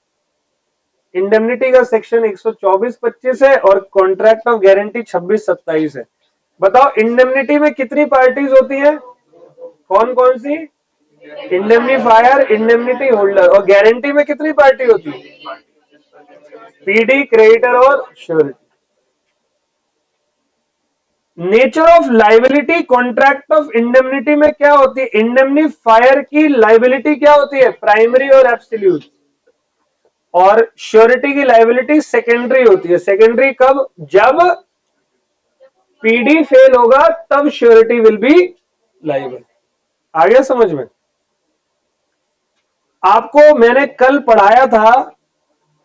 इंडेमनिटी का सेक्शन 124-25 है और कॉन्ट्रैक्ट ऑफ गारंटी 26-27 है। बताओ इंडेमनिटी में कितनी पार्टीज होती हैं, कौन कौन सी? Indemnifier, indemnity holder. और गारंटी में कितनी पार्टी होती है? पीडी, क्रेडिटर और surety. Nature of liability contract of indemnity में क्या होती है? इंडेमनीफायर की लाइबिलिटी क्या होती है? प्राइमरी और एब्सोल्यूट। और श्योरिटी की लाइबिलिटी सेकेंडरी होती है। सेकेंडरी कब? जब पीडी फेल होगा तब श्योरिटी विल बी लाइबल। आ गया समझ में? आपको मैंने कल पढ़ाया था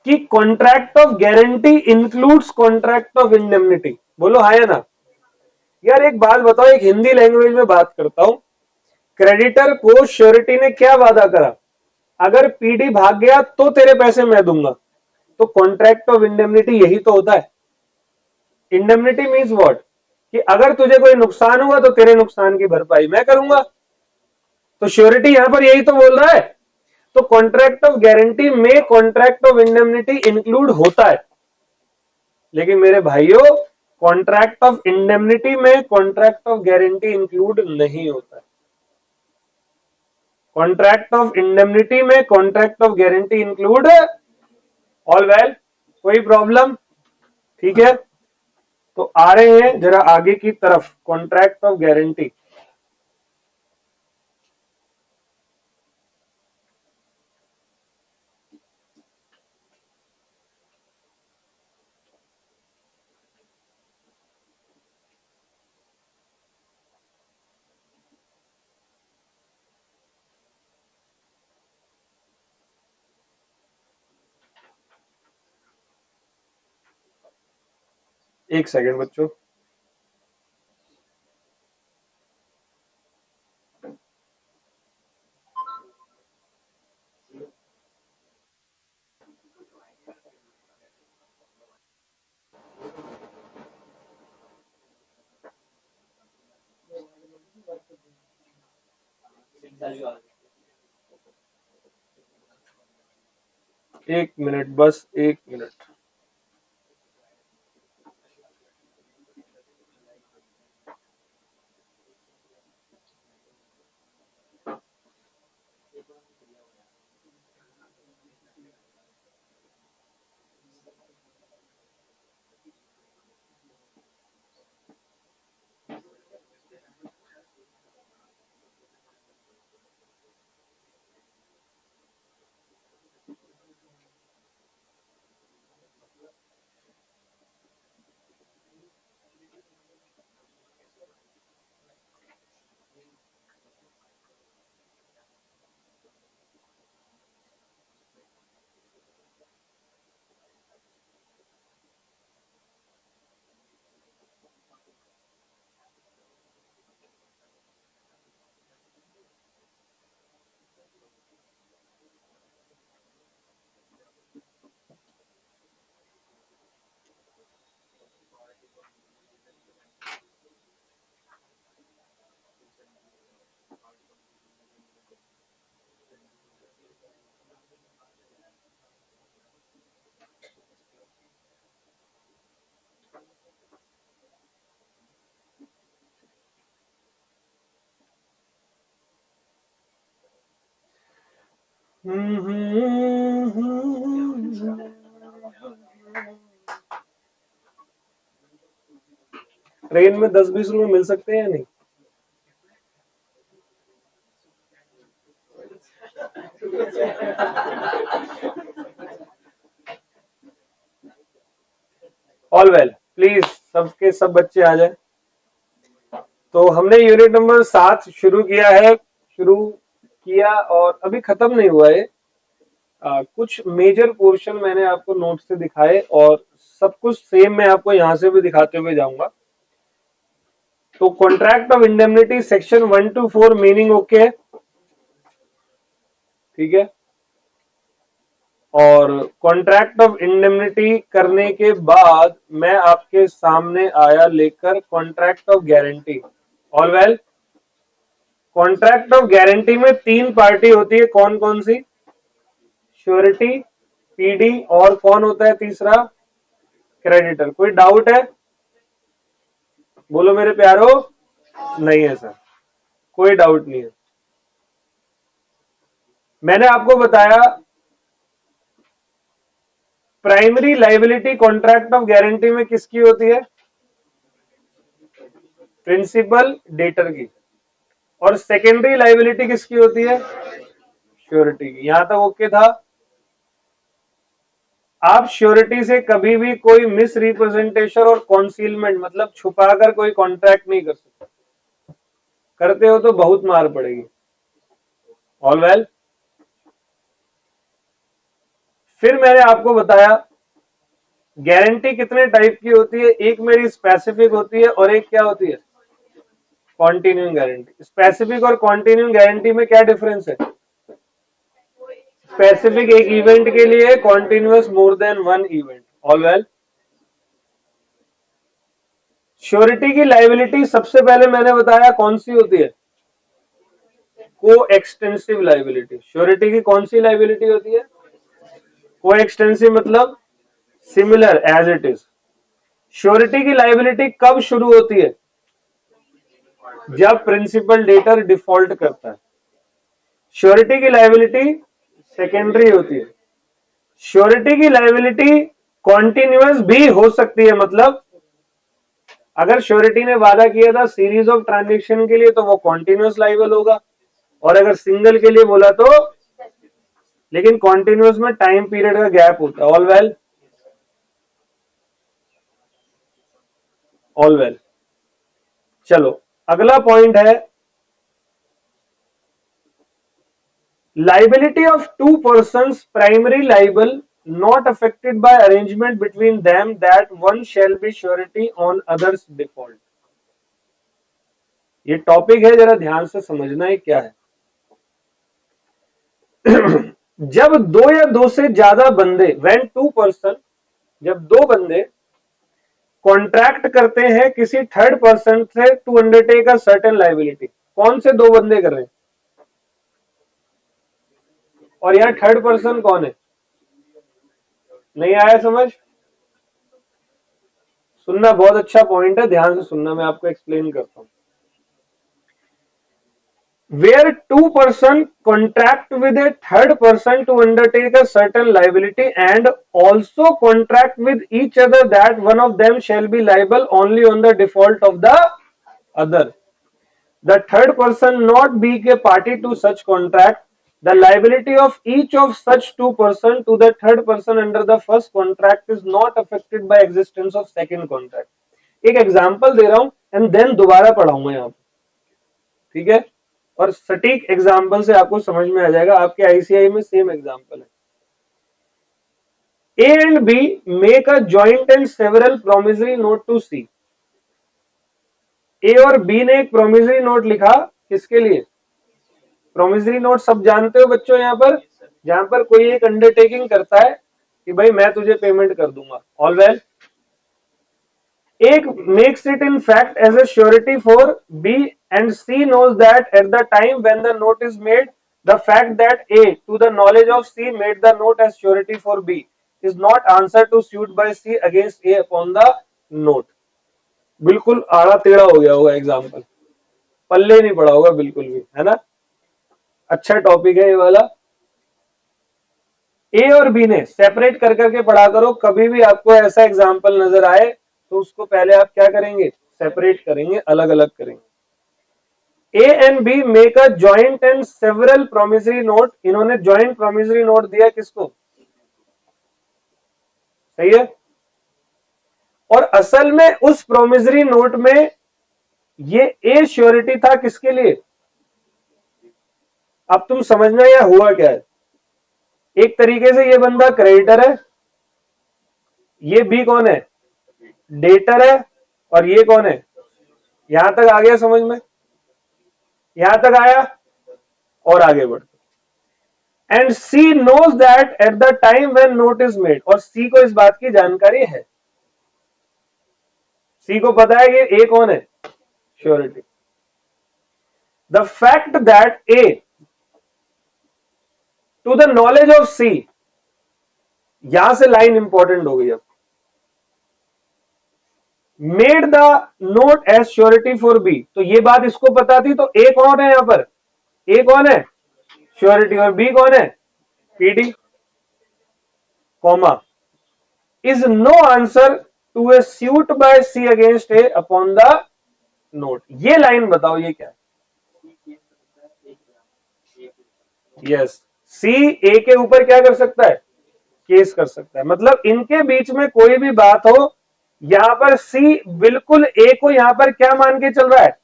कि contract of guarantee includes contract of indemnity. बोलो हाँ या ना? यार एक बात बताओ, एक हिंदी लैंग्वेज में बात करता हूं। क्रेडिटर को श्योरिटी ने क्या वादा करा? अगर पीडी भाग गया तो तेरे पैसे मैं दूंगा। तो कॉन्ट्रैक्ट ऑफ इंडेमनिटी यही तो होता है। Indemnity means what? कि अगर तुझे कोई नुकसान हुआ तो तेरे नुकसान की भरपाई मैं करूंगा। तो श्योरिटी यहां पर यही तो बोल रहा है। तो कॉन्ट्रैक्ट ऑफ गारंटी में कॉन्ट्रैक्ट ऑफ इंडेमनिटी इंक्लूड होता है, लेकिन मेरे भाइयों कॉन्ट्रैक्ट ऑफ इंडेमनिटी में कॉन्ट्रैक्ट ऑफ गारंटी इंक्लूड नहीं होता है। कॉन्ट्रैक्ट ऑफ इंडेमनिटी में contract of guarantee include. All well, कोई प्रॉब्लम? ठीक है, तो आ रहे हैं जरा आगे की तरफ। कॉन्ट्रैक्ट ऑफ गारंटी, एक सेकेंड बच्चों। एक मिनट, बस एक मिनट। ट्रेन में 10-20 रुपए मिल सकते हैं या नहीं? ऑल वेल, प्लीज सबके सब बच्चे आ जाए। तो हमने यूनिट नंबर 7 शुरू किया है, शुरू किया और अभी खत्म नहीं हुआ है। कुछ मेजर पोर्शन मैंने आपको नोट से दिखाए और सब कुछ सेम मैं आपको यहां से भी दिखाते हुए जाऊंगा। तो contract of indemnity section 1 to 4 meaning okay है, ठीक है। और कॉन्ट्रैक्ट ऑफ इंडेमनिटी करने के बाद मैं आपके सामने आया लेकर contract of guarantee. All well, contract of guarantee में 3 पार्टी होती है, कौन कौन सी? श्योरिटी, पीडी और कौन होता है तीसरा? क्रेडिटर। कोई डाउट है? बोलो मेरे प्यारो। नहीं है सर, कोई डाउट नहीं है। मैंने आपको बताया primary liability contract of guarantee में किसकी होती है? प्रिंसिपल डेटर की। और सेकेंडरी लाइबिलिटी किसकी होती है? श्योरिटी की। यहां तक ओके था? आप श्योरिटी से कभी भी कोई मिस रिप्रेजेंटेशन और कॉन्सीलमेंट मतलब छुपाकर कोई कॉन्ट्रैक्ट नहीं कर सकते, करते हो तो बहुत मार पड़ेगी। ऑल वेल, फिर मैंने आपको बताया गारंटी कितने टाइप की होती है, एक मेरी स्पेसिफिक होती है और एक क्या होती है? Continuing guarantee. स्पेसिफिक और कॉन्टिन्यूइंग गारंटी में क्या डिफरेंस है? स्पेसिफिक एक इवेंट के लिए, continuous more than one event. All well, surety की लाइबिलिटी सबसे पहले मैंने बताया कौन सी होती है? को एक्सटेंसिव लाइबिलिटी। श्योरिटी की कौन सी लाइबिलिटी होती है? को एक्सटेंसिव मतलब similar as it is. Surety की लाइबिलिटी कब शुरू होती है? जब प्रिंसिपल डेटर डिफॉल्ट करता है। श्योरिटी की लाइबिलिटी सेकेंडरी होती है। श्योरिटी की लाइबिलिटी कॉन्टिन्यूअस भी हो सकती है, मतलब अगर श्योरिटी ने वादा किया था सीरीज ऑफ ट्रांजेक्शन के लिए तो वो कॉन्टिन्यूअस लाइबल होगा, और अगर सिंगल के लिए बोला तो, लेकिन कॉन्टिन्यूअस में टाइम पीरियड का गैप होता है। All well, all well. चलो अगला पॉइंट है liability of two persons primary liable not affected by arrangement between them that one shall be surety on others default। ये टॉपिक है, जरा ध्यान से समझना है क्या है। जब दो या दो से ज्यादा बंदे when two person, जब दो बंदे कॉन्ट्रैक्ट करते हैं किसी थर्ड पर्सन से to undertake a certain liability. कौन से दो बंदे कर रहे हैं? और यहां थर्ड पर्सन कौन है? नहीं आया समझ? सुनना, बहुत अच्छा पॉइंट है, ध्यान से सुनना, मैं आपको एक्सप्लेन करता हूं। Where two person contract with a third person to undertake a certain liability and also contract with each other that one of them shall be liable only on the default of the other. The third person not being a party to such contract, the liability of each of such two person to the third person under the first contract is not affected by existence of second contract। एक example दे रहा हूं and then दोबारा पढ़ाऊंगा यहां पर, ठीक है? और सटीक एग्जांपल से आपको समझ में आ जाएगा, आपके आईसीआई में सेम एग्जांपल है। A and B make a joint and several promissory note to C. A और बी ने एक प्रोमिसरी नोट लिखा, किसके लिए? प्रोमिसरी नोट सब जानते हो बच्चों, यहां पर जहां पर कोई एक अंडरटेकिंग करता है कि भाई मैं तुझे पेमेंट कर दूंगा। ऑल वेल, एक makes it in fact as a surety for B and C knows that at the time when the note is made, the fact that A to the knowledge of C made the note as surety for B is not answer to suit by C against A upon the note। बिल्कुल आड़ा टेढ़ा हो गया होगा example, पल्ले नहीं पड़ा होगा बिल्कुल भी, है ना? अच्छा टॉपिक है ये वाला। ए और बी ने सेपरेट कर करके पढ़ा करो, कभी भी आपको ऐसा एग्जाम्पल नजर आए तो उसको पहले आप क्या करेंगे? सेपरेट करेंगे, अलग अलग करेंगे। A and B make a joint and several promissory note. इन्होंने जॉइंट प्रोमिसरी नोट दिया किसको? सही है। और असल में उस प्रोमिसरी नोट में ये ए श्योरिटी था किसके लिए? अब तुम समझना यह हुआ क्या है। एक तरीके से ये बंदा क्रेडिटर है, ये बी कौन है? डेटर है, और ये कौन है? यहां तक आ गया समझ में? यहां तक आया और आगे बढ़ते। And C knows that at the time when note is made, और सी को इस बात की जानकारी है, सी को पता है कि ए कौन है, surety. The fact that A to the knowledge of C, यहां से लाइन इंपॉर्टेंट हो गई अब, made the note as surety for B, तो ये बात इसको पता थी, तो ए कौन है यहां पर, ए कौन है, श्योरिटी, और बी कौन है, PD, comma, is no answer to a suit by C against A upon the note. ये लाइन बताओ ये क्या है? यस, सी ए के ऊपर क्या कर सकता है, केस कर सकता है। मतलब इनके बीच में कोई भी बात हो, यहां पर सी बिल्कुल ए को यहां पर क्या मान के चल रहा है,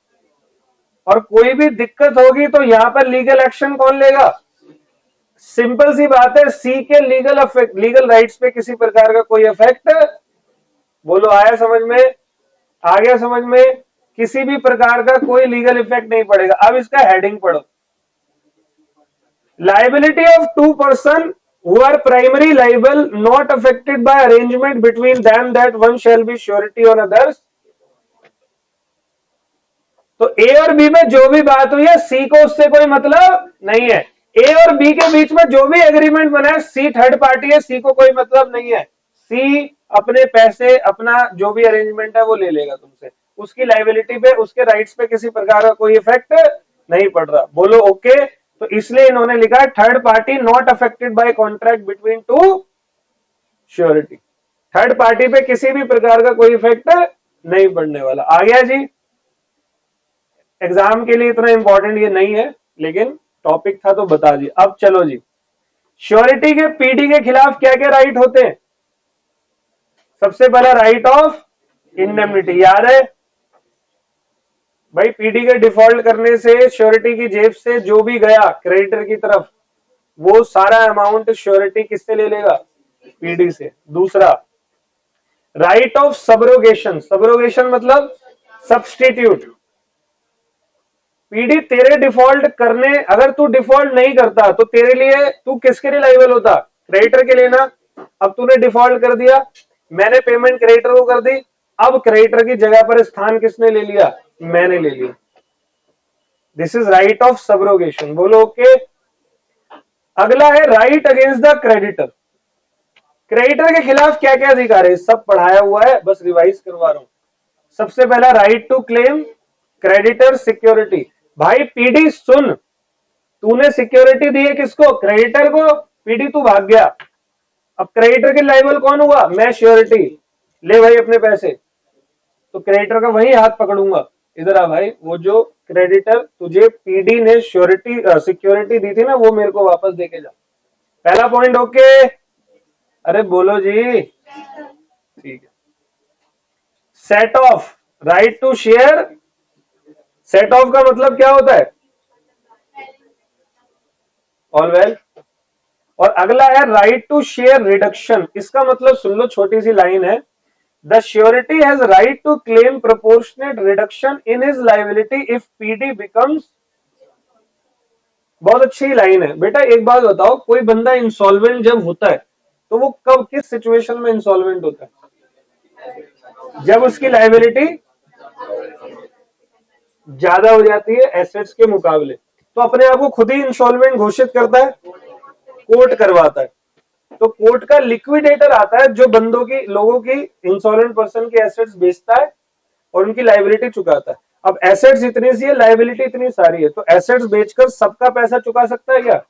और कोई भी दिक्कत होगी तो यहां पर लीगल एक्शन कौन लेगा? सिंपल सी बात है, सी के लीगल राइट्स पे किसी प्रकार का कोई इफेक्ट, बोलो आया समझ में, आ गया समझ में, किसी भी प्रकार का कोई लीगल इफेक्ट नहीं पड़ेगा। अब इसका हेडिंग पढ़ो, liability of two person who are primary liable not affected by arrangement between them that one shall be surety on others। तो ए और बी में जो भी बात हुई है, सी को उससे कोई मतलब नहीं है। ए और बी के बीच में जो भी एग्रीमेंट बना है, सी थर्ड पार्टी है, सी को कोई मतलब नहीं है। सी अपने पैसे, अपना जो भी अरेंजमेंट है वो ले लेगा तुमसे, उसकी लाइबिलिटी पे, उसके राइट्स पे किसी प्रकार का कोई इफेक्ट नहीं पड़ रहा। बोलो ओके। तो इसलिए इन्होंने लिखा third party not affected by contract between two surety, third party पे किसी भी प्रकार का कोई इफेक्ट नहीं पड़ने वाला। आ गया जी? एग्जाम के लिए इतना इंपॉर्टेंट ये नहीं है, लेकिन टॉपिक था तो बता दी। अब चलो जी, श्योरिटी के पीडी के खिलाफ क्या क्या राइट होते हैं? सबसे पहला राइट ऑफ इंडेमनिटी, याद है भाई, पीडी के डिफॉल्ट करने से श्योरिटी की जेब से जो भी गया क्रेडिटर की तरफ, वो सारा अमाउंट श्योरिटी किससे ले लेगा? पीडी से। दूसरा राइट ऑफ सबरोगेशन, सबरोगेशन मतलब सब्सटीट्यूट। पीडी तेरे डिफॉल्ट करने, अगर तू डिफॉल्ट नहीं करता तो तेरे लिए, तू किसके लिए लाइबल होता? क्रेडिटर के लिए ना। अब तूने डिफॉल्ट कर दिया, मैंने पेमेंट क्रेडिटर को कर दी, अब क्रेडिटर की जगह पर स्थान किसने ले लिया? मैंने ले लिया। This is right of subrogation. बोलो ओके। अगला है right against the creditor. Creditor के खिलाफ क्या क्या अधिकार है, सब पढ़ाया हुआ है, बस रिवाइज करवा रहा हूं। सबसे पहला right to claim creditor security. भाई पीडी सुन, तूने सिक्योरिटी दी है किसको? क्रेडिटर को। पीडी तू भाग गया, अब क्रेडिटर के लायबल कौन हुआ? मैं श्योरिटी। ले भाई अपने पैसे, तो क्रेडिटर का वही हाथ पकड़ूंगा। इधर आ भाई, वो जो क्रेडिटर तुझे पीडी ने श्योरिटी सिक्योरिटी दी थी ना, वो मेरे को वापस देके जा। पहला पॉइंट ओके? अरे बोलो जी, ठीक है। Set off, right to share. Set off का मतलब क्या होता है? All well. और अगला है राइट टू शेयर रिडक्शन। इसका मतलब सुन लो, छोटी सी लाइन है, the surety has right to claim proportionate reduction in his liability if PD becomes. बहुत अच्छी लाइन है बेटा। एक बात बताओ, कोई बंदा इंसॉल्वेंट जब होता है तो वो कब, किस सिचुएशन में इंसॉल्वेंट होता है? जब उसकी लायबिलिटी ज्यादा हो जाती है एसेट्स के मुकाबले, तो अपने आप को खुद ही इंसॉल्वेंट घोषित करता है, कोर्ट करवाता है। तो कोर्ट का लिक्विडेटर आता है जो बंदों की, लोगों की, इंसॉल्वेंट पर्सन के एसेट्स बेचता है और उनकी लायबिलिटी चुकाता है। अब एसेट्स इतनी सी है, लायबिलिटी इतनी सारी है, तो एसेट्स बेचकर सबका पैसा चुका सकता है क्या?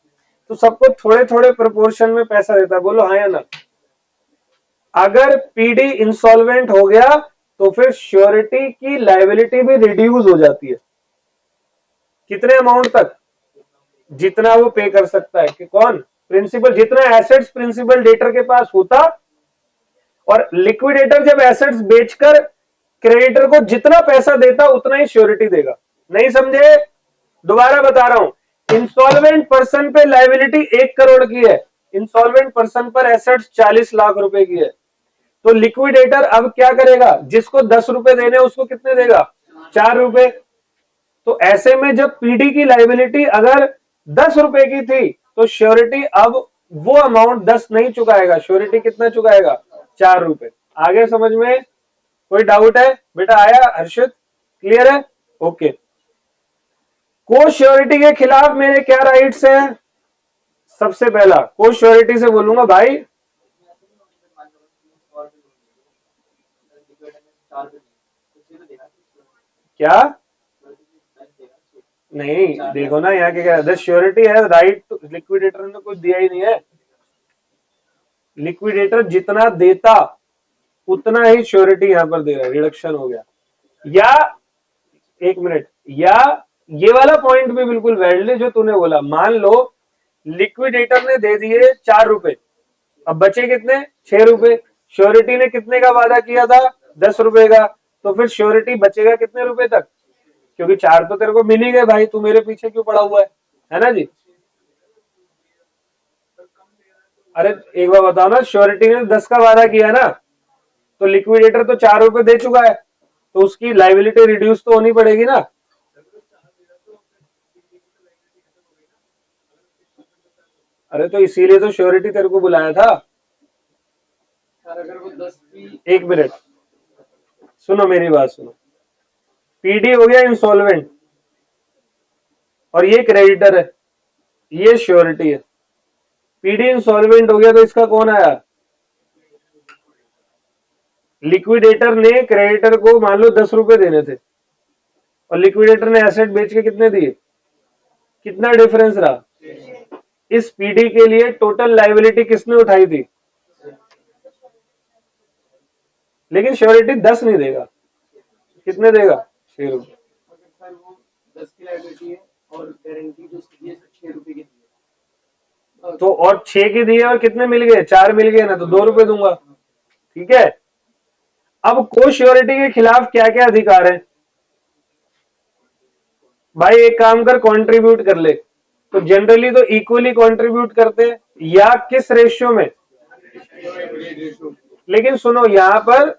तो सबको थोड़े थोड़े प्रोपोर्शन में पैसा देता है। बोलो हाँ या ना? अगर पीडी इंसॉल्वेंट हो गया तो फिर श्योरिटी की लायबिलिटी भी रिड्यूस हो जाती है। कितने अमाउंट तक? जितना वो पे कर सकता है। कि कौन? प्रिंसिपल। जितना एसेट्स प्रिंसिपल डेटर के पास होता, और लिक्विडेटर जब एसेट्स बेचकर क्रेडिटर को जितना पैसा देता उतना ही श्योरिटी देगा। नहीं समझे? दोबारा बता रहा हूं, इंसॉल्वेंट पर्सन पे लायबिलिटी 1 करोड़ की है, इंसॉल्वेंट पर्सन पर एसेट्स 40 लाख रुपए की है, तो लिक्विडेटर अब क्या करेगा? जिसको 10 रुपए देने उसको कितने देगा? ₹4। तो ऐसे में जब पीडी की लाइबिलिटी अगर ₹10 की थी तो श्योरिटी अब वो अमाउंट 10 नहीं चुकाएगा, श्योरिटी कितना चुकाएगा? ₹4। आगे समझ में कोई डाउट है बेटा? आया हर्षित? क्लियर है? ओके। को श्योरिटी के खिलाफ मेरे क्या राइट्स हैं? सबसे पहला को श्योरिटी से बोलूंगा भाई क्या नहीं, देखो ना यहाँ के क्या द श्योरिटी है राइट टू, लिक्विडेटर ने कुछ दिया ही नहीं है। लिक्विडेटर जितना देता उतना ही श्योरिटी यहां पर दे रहा है, रिडक्शन हो गया। या एक मिनट, या ये वाला पॉइंट भी बिल्कुल वैलिड है जो तूने बोला। मान लो लिक्विडेटर ने दे दिए ₹4, अब बचे कितने? ₹6। श्योरिटी ने कितने का वादा किया था? ₹10 का। तो फिर श्योरिटी बचेगा कितने रुपए तक? क्योंकि 4 तो तेरे को मिल ही गए भाई, तू मेरे पीछे क्यों पड़ा हुआ है ना जी? अरे एक बार बताओ ना, श्योरिटी ने 10 का वादा किया ना, तो लिक्विडेटर तो ₹4 दे चुका है, तो उसकी लाइबिलिटी रिड्यूस तो होनी पड़ेगी ना। अरे तो इसीलिए तो श्योरिटी तेरे को बुलाया था। अगर वो 10 की, एक मिनट सुनो, मेरी बात सुनो। पीडी हो गया इंसॉल्वेंट और ये क्रेडिटर है, ये श्योरिटी है। पीडी इंसॉल्वेंट हो गया तो इसका कौन आया? लिक्विडेटर ने क्रेडिटर को मान लो ₹10 देने थे और लिक्विडेटर ने एसेट बेच के कितने दिए? कितना डिफरेंस रहा? इस पीडी के लिए टोटल लाइबिलिटी किसने उठाई थी? लेकिन श्योरिटी 10 नहीं देगा, कितने देगा? ₹6। 10 की लाइबिलिटी है और गारंटी जो ₹6 की तो, और 6 की दी है और कितने मिल गए? 4 मिल गए ना, तो ₹2 दूंगा। ठीक है। अब को श्योरिटी के खिलाफ क्या क्या अधिकार है भाई? एक काम कर, कंट्रीब्यूट कर ले। तो जनरली तो इक्वली कंट्रीब्यूट करते हैं, या किस रेशियो में? लेकिन सुनो, यहां पर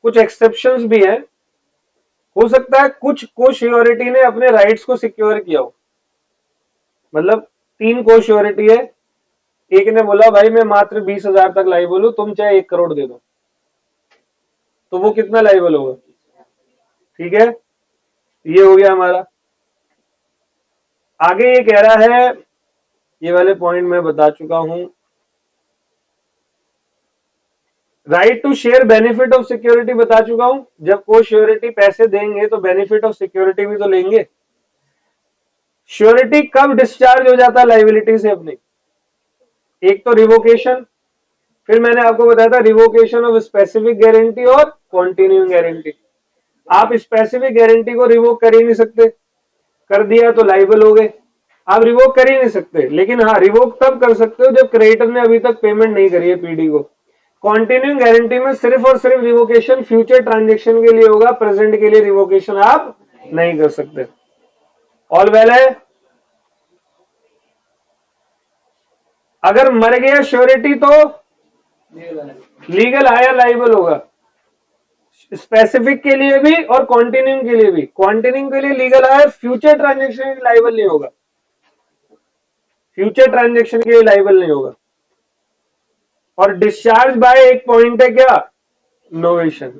कुछ एक्सेप्शंस भी हैं। हो सकता है कुछ को श्योरिटी ने अपने राइट्स को सिक्योर किया हो। मतलब 3 को श्योरिटी है, एक ने बोला भाई मैं मात्र 20,000 तक लाइबल हूं, तुम चाहे 1 करोड़ दे दो, तो वो कितना लाइबल होगा? ठीक है, ये हो गया हमारा। आगे ये कह रहा है, ये वाले पॉइंट मैं बता चुका हूं। Right to share benefit of security बता चुका हूं। जब को श्योरिटी पैसे देंगे तो बेनिफिट ऑफ सिक्योरिटी भी तो लेंगे। श्योरिटी कब डिस्चार्ज हो जाता है लाइबिलिटी से अपनी? एक तो रिवोकेशन, फिर मैंने आपको बताया था रिवोकेशन ऑफ स्पेसिफिक गारंटी और कॉन्टिन्यूइंग गारंटी। आप स्पेसिफिक गारंटी को रिवोक कर ही नहीं सकते, कर दिया तो लाइबल हो गए। आप रिवोक कर ही नहीं सकते, लेकिन हाँ रिवोक तब कर सकते हो जब क्रेडिटर ने अभी तक पेमेंट नहीं करी है पीडी को। कॉन्टिन्यूइंग गारंटी में सिर्फ और सिर्फ रिवोकेशन फ्यूचर ट्रांजेक्शन के लिए होगा, प्रेजेंट के लिए रिवोकेशन आप नहीं कर सकते। ऑल वेल है? अगर मर गया श्योरिटी तो लीगल आया लाइबल होगा, स्पेसिफिक के लिए भी और कॉन्टिन्यूइंग के लिए भी। कॉन्टिन्यूइंग के लिए लीगल आया, फ्यूचर ट्रांजेक्शन लाइबल नहीं होगा, फ्यूचर ट्रांजेक्शन के लिए लाइबल नहीं होगा। और डिस्चार्ज बाय एक पॉइंट है क्या? नोवेशन।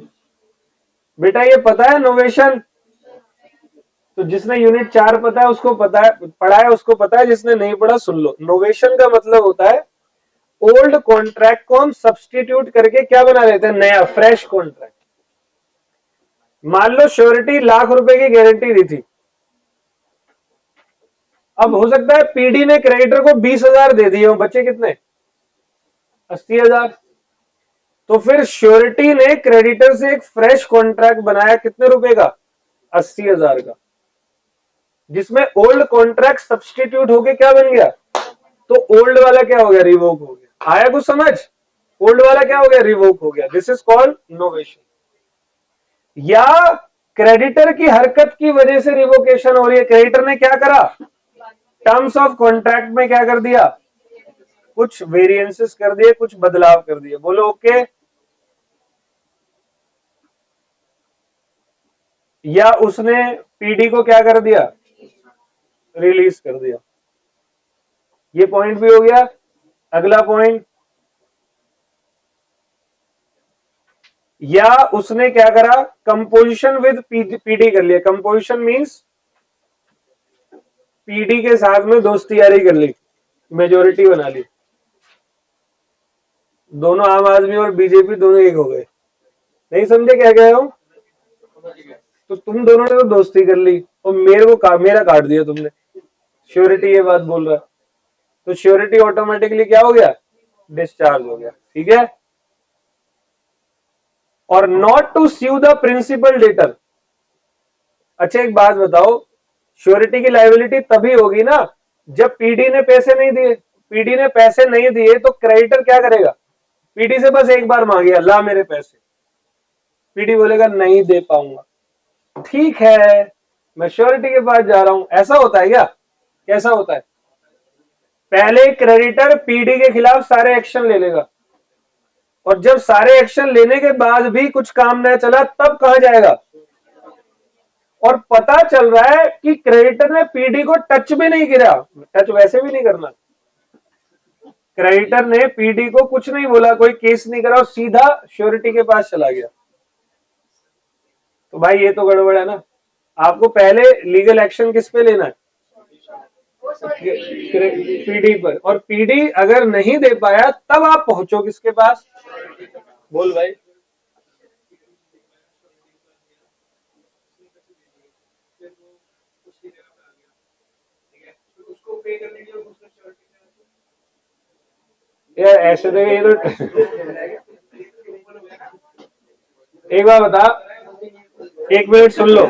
बेटा ये पता है नोवेशन? तो जिसने यूनिट 4 पता है उसको पता है, पढ़ा है उसको पता है, जिसने नहीं पढ़ा सुन लो। नोवेशन का मतलब होता है ओल्ड कॉन्ट्रैक्ट को हम सब्सटीट्यूट करके क्या बना लेते हैं? नया, फ्रेश कॉन्ट्रैक्ट। मान लो श्योरिटी ₹1,00,000 की गारंटी दी थी, अब हो सकता है पीडी ने क्रेडिटर को 20,000 दे दिए हो, बचे कितने? 80,000। तो फिर श्योरिटी ने क्रेडिटर से एक फ्रेश कॉन्ट्रैक्ट बनाया, कितने रुपए का? 80,000 का, जिसमें ओल्ड कॉन्ट्रैक्ट सब्सटीट्यूट होके क्या बन गया? तो ओल्ड वाला क्या हो गया? रिवोक हो गया। आया कुछ समझ? ओल्ड वाला क्या हो गया? रिवोक हो गया। This is called novation. या क्रेडिटर की हरकत की वजह से रिवोकेशन हो रही है, क्रेडिटर ने क्या करा? टर्म्स ऑफ कॉन्ट्रैक्ट में क्या कर दिया? कुछ वेरिएंसेस कर दिए, कुछ बदलाव कर दिए। बोलो ओके। या उसने पीडी को क्या कर दिया, रिलीज कर दिया। ये पॉइंट भी हो गया। अगला पॉइंट, या उसने क्या करा, कंपोजिशन विद पीडी कर लिया। कंपोजिशन मींस पीडी के साथ में दोस्ती यारी कर ली, मेजोरिटी बना ली। दोनों आम आदमी और बीजेपी दोनों एक हो गए। नहीं समझे क्या कह रहा हूं? तो तुम दोनों ने तो दोस्ती कर ली और मेरे को मेरा काट दिया तुमने। श्योरिटी ये बात बोल रहा है, तो श्योरिटी ऑटोमेटिकली क्या हो गया, डिस्चार्ज हो गया। ठीक है। और not to sue the principal debtor. अच्छा एक बात बताओ, श्योरिटी की लायबिलिटी तभी होगी ना जब पीडी ने पैसे नहीं दिए। पीडी ने पैसे नहीं दिए तो क्रेडिटर क्या करेगा, पीडी से बस एक बार मांगे, ला मेरे पैसे। पीडी बोलेगा नहीं दे पाऊंगा, ठीक है मैं श्योरिटी के पास जा रहा हूं। ऐसा होता है क्या? कैसा होता है? पहले क्रेडिटर पीडी के खिलाफ सारे एक्शन ले लेगा, और जब सारे एक्शन लेने के बाद भी कुछ काम नहीं चला तब कहां जाएगा, और पता चल रहा है कि क्रेडिटर ने पीडी को टच भी नहीं किया। टच वैसे भी नहीं करना, क्रेडिटर ने पीडी को कुछ नहीं बोला, कोई केस नहीं करा और सीधा श्योरिटी के पास चला गया। तो भाई ये तो गड़बड़ है ना। आपको पहले लीगल एक्शन किस पे लेना है, पीडी पर। और पीडी अगर नहीं दे पाया तब आप पहुंचो किसके पास, बोल भाई। यार ऐसे तो ये तो एक बार बता, एक मिनट सुन लो।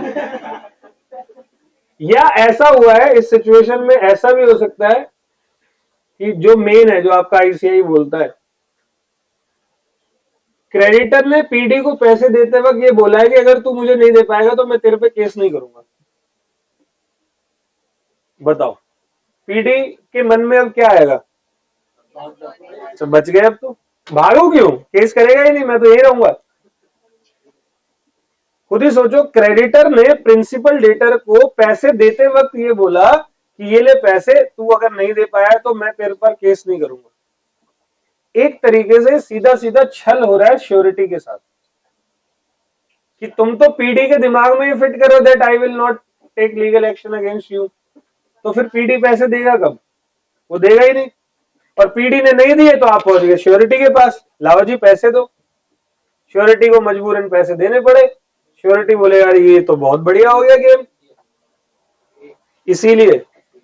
या ऐसा हुआ है इस सिचुएशन में, ऐसा भी हो सकता है कि जो मेन है, जो आपका आईसीआई बोलता है, क्रेडिटर ने पीडी को पैसे देते वक्त ये बोला है कि अगर तू मुझे नहीं दे पाएगा तो मैं तेरे पे केस नहीं करूंगा। बताओ पीडी के मन में अब क्या आएगा, तो बच गए अब तो, भागो क्यों, केस करेगा ही नहीं, मैं तो यही रहूंगा। खुद ही सोचो, क्रेडिटर ने प्रिंसिपल डेटर को पैसे देते वक्त ये बोला कि ये ले पैसे, तू अगर नहीं दे पाया तो मैं तेरे पर केस नहीं करूंगा। एक तरीके से सीधा सीधा छल हो रहा है श्योरिटी के साथ, कि तुम तो पीडी के दिमाग में ही फिट करो that I will not take legal action against you. तो फिर पीडी पैसे देगा कब, वो देगा ही नहीं। और पीडी ने नहीं दिए तो आप पहुंच गए श्योरिटी के पास, लाओ जी पैसे दो। श्योरिटी को मजबूरन पैसे देने पड़े। श्योरिटी बोले यार ये तो बहुत बढ़िया हो गया गेम। इसीलिए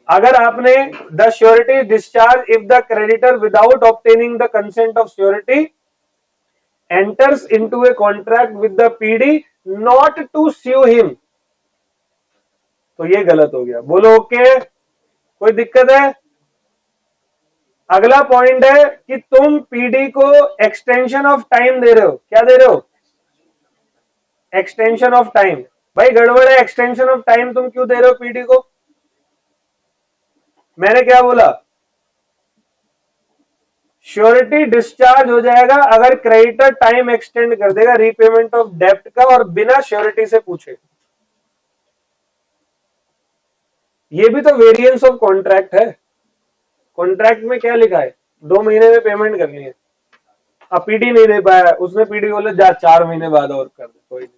अगर आपने the surety discharge if the creditor without obtaining the consent of surety enters into a contract with the PD not to sue him, तो ये गलत हो गया। बोलो ओके, कोई दिक्कत है? अगला पॉइंट है कि तुम पीडी को एक्सटेंशन ऑफ टाइम दे रहे हो। क्या दे रहे हो, एक्सटेंशन ऑफ टाइम। भाई गड़बड़ है, एक्सटेंशन ऑफ टाइम तुम क्यों दे रहे हो पीडी को? मैंने क्या बोला, श्योरिटी डिस्चार्ज हो जाएगा अगर क्रेडिटर टाइम एक्सटेंड कर देगा रीपेमेंट ऑफ डेप्ट का, और बिना श्योरिटी से पूछे। ये भी तो वेरिएंस ऑफ कॉन्ट्रैक्ट है। कॉन्ट्रैक्ट में क्या लिखा है, 2 महीने में पेमेंट करनी है। अब पीडी नहीं दे पाया, उसने पीडी बोला जा 4 महीने बाद और कर दे, कोई नहीं।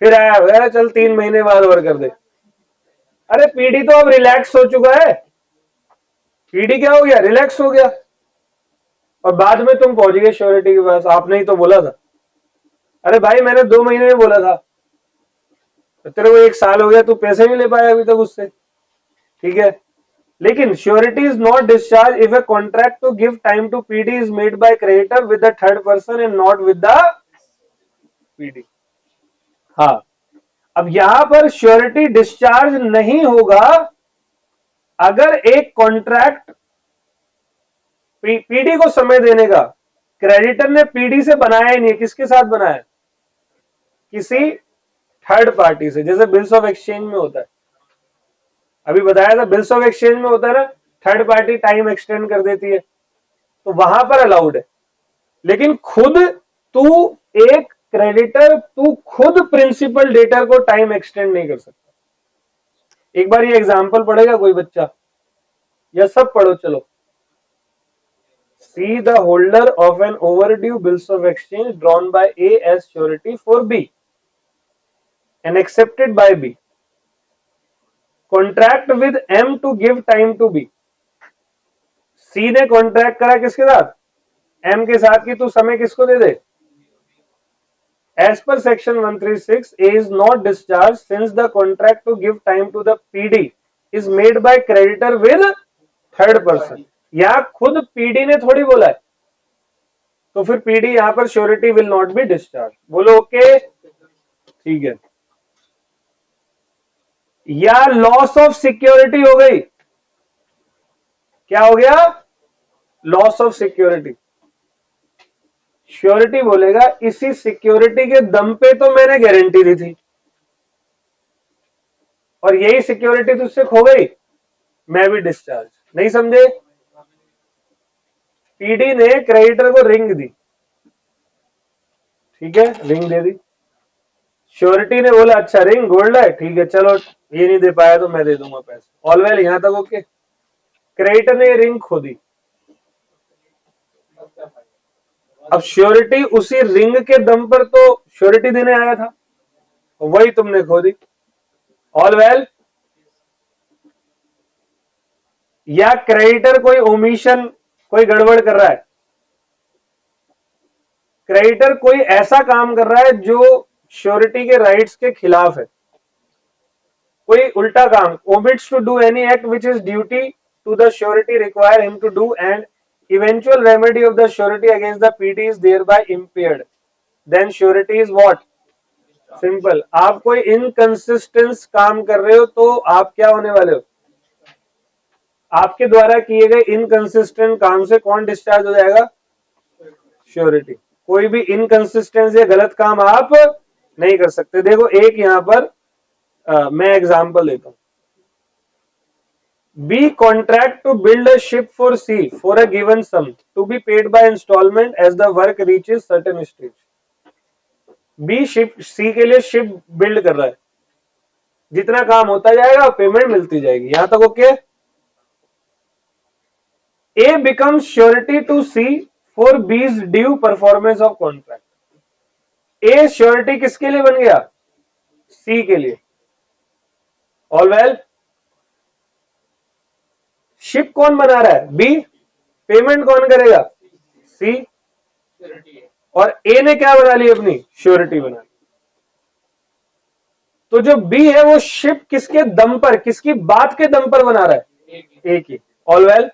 फिर आया चल 3 महीने बाद और कर दे। अरे पीडी तो अब रिलैक्स हो चुका है, पीडी क्या हो गया, रिलैक्स हो गया। और बाद में तुम पहुंच गए श्योरिटी के पास, आपने ही तो बोला था। अरे भाई मैंने 2 महीने में बोला था, तेरे को 1 साल हो गया, तू पैसे नहीं ले पाया अभी तक उससे। ठीक है, लेकिन surety is not discharge if a contract to give time to PD is made by creditor with the third person and not with the PD. हाँ, अब यहां पर श्योरिटी डिस्चार्ज नहीं होगा अगर एक कॉन्ट्रैक्ट पीडी को समय देने का क्रेडिटर ने पीडी से बनाया ही नहीं। किसके साथ बनाया, किसी थर्ड पार्टी से, जैसे बिल्स ऑफ एक्सचेंज में होता है। अभी बताया था बिल्स ऑफ एक्सचेंज में होता है ना, थर्ड पार्टी टाइम एक्सटेंड कर देती है, तो वहां पर अलाउड है। लेकिन खुद तू एक क्रेडिटर तू खुद प्रिंसिपल डेटर को टाइम एक्सटेंड नहीं कर सकता। एक बार ये एग्जांपल पढ़ेगा कोई बच्चा, या सब पढ़ो चलो। C the holder of an overdue bills of exchange drawn by A as surety for B and accepted by B, contract with M to give time to B. C ने कॉन्ट्रैक्ट करा किसके साथ? एम के साथ, कि तू समय किसको दे दे। As per section 136, A is not discharged since the contract to give time to the PD is made by creditor with third person। यहाँ खुद PD ने थोड़ी बोला है, तो फिर PD यहाँ पर surety will not be discharge. बोलो ओके, ठीक है। या लॉस ऑफ सिक्योरिटी हो गई, क्या हो गया? Loss of security. श्योरिटी बोलेगा इसी सिक्योरिटी के दम पे तो मैंने गारंटी दी थी, और यही सिक्योरिटी तुझसे खो गई, मैं भी डिस्चार्ज। नहीं समझे? पीडी ने क्रेडिटर को रिंग दी, ठीक है, रिंग दे दी। श्योरिटी ने बोला अच्छा रिंग गोल्ड है, ठीक है चलो, ये नहीं दे पाया तो मैं दे दूंगा पैसे। ऑल वेल, यहां तक ओके। क्रेडिटर ने रिंग खो दी, अब श्योरिटी उसी रिंग के दम पर तो श्योरिटी देने आया था, वही तुमने खो दी। All well. या क्रेडिटर कोई ओमिशन, कोई गड़बड़ कर रहा है, क्रेडिटर कोई ऐसा काम कर रहा है जो श्योरिटी के राइट्स के खिलाफ है, कोई उल्टा काम, omits to do any act which is duty to the surety require him to do and eventual remedy of the surety against the PD is thereby impaired, then surety is what? Simple। आप कोई inconsistence काम कर रहे हो तो आप क्या होने वाले हो? आपके द्वारा किए गए इनकंसिस्टेंट काम से कौन डिस्चार्ज हो जाएगा? श्योरिटी। कोई भी इनकंसिस्टेंस या गलत काम आप नहीं कर सकते। देखो एक यहां पर मैं एग्जांपल देता हूं। B contract to build a ship for C for a given sum to be paid by installment as the work reaches certain stage। B ship C के लिए शिप बिल्ड कर रहा है, जितना काम होता जाएगा पेमेंट मिलती जाएगी। यहां तक okay. A becomes surety to C for B's due performance of contract। A surety किसके लिए बन गया? C के लिए। All well. शिप कौन बना रहा है? बी। पेमेंट कौन करेगा? सी। और ए ने क्या बना ली? अपनी श्योरिटी बना ली। तो जो बी है वो शिप किसके दम पर, किसकी बात के दम पर बना रहा है? ए की। All well.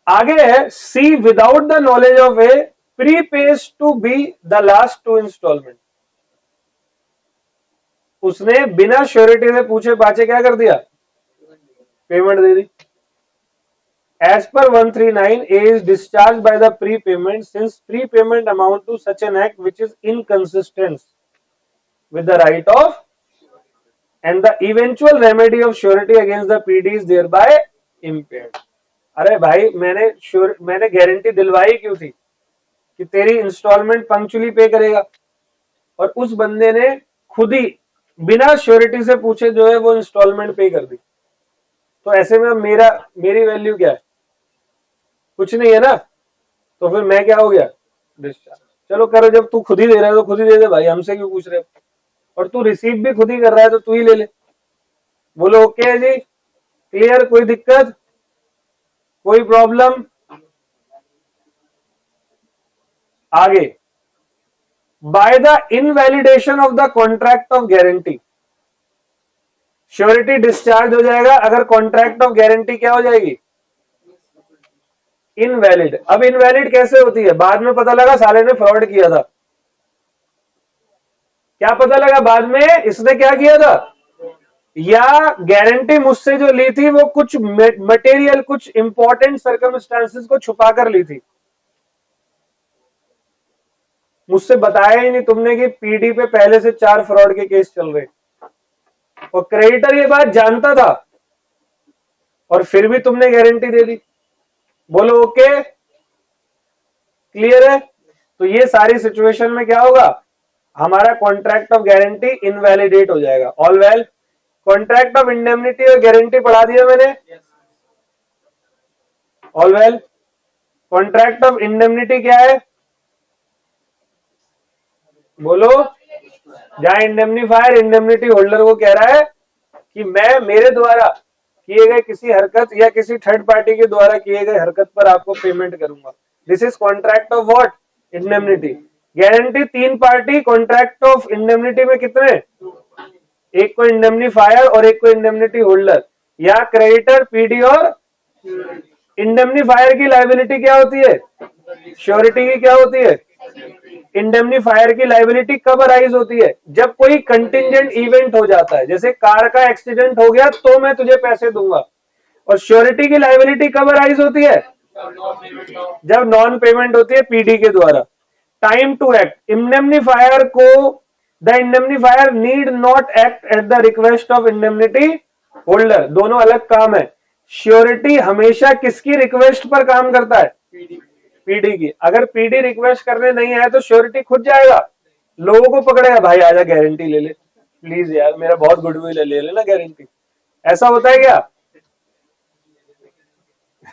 आगे है C without the knowledge of A prepays to B the last two installment. उसने बिना श्योरिटी से पूछे पाछे क्या कर दिया? पेमेंट दे दी। As per 139, A is discharged by the prepayment since prepayment amount to such an act which is inconsistent with the right of, and the eventual remedy of surety against the PD is thereby impaired। अरे भाई मैंने guarantee दिलवाई क्यों थी? कि तेरी instalment punctually पे करेगा, और उस बंदे ने खुद ही बिना श्योरिटी से पूछे जो है वो इंस्टॉलमेंट पे कर दी। तो ऐसे में मेरी वैल्यू क्या है? कुछ नहीं है ना। तो फिर मैं क्या हो गया? डिस्चार्ज। चलो करो, जब तू खुद ही दे रहा है तो खुद ही दे दे भाई, हमसे क्यों पूछ रहे हो? और तू रिसीव भी खुद ही कर रहा है तो तू ही ले ले। बोलो ओके है जी, क्लियर? कोई दिक्कत, कोई प्रॉब्लम? आगे, by the invalidation of the contract of guarantee, surety discharge हो जाएगा अगर कॉन्ट्रैक्ट ऑफ गारंटी क्या हो जाएगी? इनवैलिड। अब इनवैलिड कैसे होती है? बाद में पता लगा साले ने फ्रॉड किया था। क्या पता लगा बाद में? इसने क्या किया था? या गारंटी मुझसे जो ली थी वो कुछ मटेरियल, कुछ इंपॉर्टेंट सर्कमस्टांसेस को छुपा कर ली थी, मुझसे बताया ही नहीं तुमने कि पीडी पे पहले से 4 फ्रॉड के केस चल रहे, और क्रेडिटर ये बात जानता था और फिर भी तुमने गारंटी दे दी। बोलो ओके, क्लियर है? तो ये सारी सिचुएशन में क्या होगा, हमारा कॉन्ट्रैक्ट ऑफ गारंटी इनवैलिडेट हो जाएगा। All well, contract of indemnity और गारंटी पढ़ा दिया मैंने। All well, contract of indemnity क्या है, बोलो। जहां इंडेमनीफायर इंडेमनिटी होल्डर को कह रहा है कि मैं मेरे द्वारा किए गए किसी हरकत या किसी थर्ड पार्टी के द्वारा किए गए हरकत पर आपको पेमेंट करूंगा, this is contract of what, indemnity. Guarantee, तीन पार्टी कॉन्ट्रैक्ट ऑफ इंडेमनिटी में कितने, एक को इंडेमनीफायर और एक को इंडेमनिटी होल्डर, या क्रेडिटर पीडी और इंडेमनीफायर की लायबिलिटी क्या होती है, श्योरिटी की क्या होती है। इंडेमनीफायर की लायबिलिटी कब अराइज होती है, जब कोई कंटिंजेंट इवेंट हो जाता है, जैसे कार का एक्सीडेंट हो गया तो मैं तुझे पैसे दूंगा। और श्योरिटी की लायबिलिटी कब अराइज होती है, जब नॉन पेमेंट होती है पीडी के द्वारा। टाइम टू एक्ट, इंडेमनीफायर को, the indemnifier need not act at the request of indemnity holder, दोनों अलग काम है। श्योरिटी हमेशा किसकी रिक्वेस्ट पर काम करता है, पीडी की। अगर पीडी रिक्वेस्ट करने नहीं आया तो श्योरिटी खुद जाएगा, लोगों को पकड़ेगा, भाई आजा गारंटी ले ले प्लीज यार, मेरा बहुत गुडविल है, ले लेना गारंटी। ऐसा होता है क्या?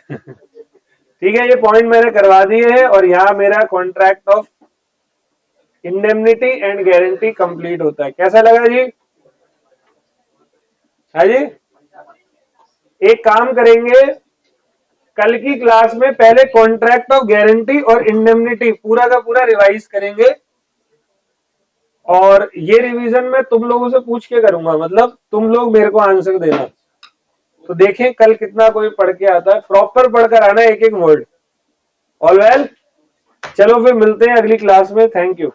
ठीक है, ये पॉइंट मैंने करवा दिए हैं और यहां मेरा contract of indemnity and guarantee complete होता है। कैसा लगा जी? है जी? एक काम करेंगे, कल की क्लास में पहले कॉन्ट्रैक्ट ऑफ गारंटी और इंडेमनिटी पूरा का पूरा रिवाइज करेंगे, और ये रिवीजन मैं तुम लोगों से पूछ के करूंगा, मतलब तुम लोग मेरे को आंसर देना। तो देखें कल कितना कोई पढ़ के आता है, प्रॉपर पढ़कर आना एक एक वर्ड। ऑल वेल, चलो फिर मिलते हैं अगली क्लास में। Thank you.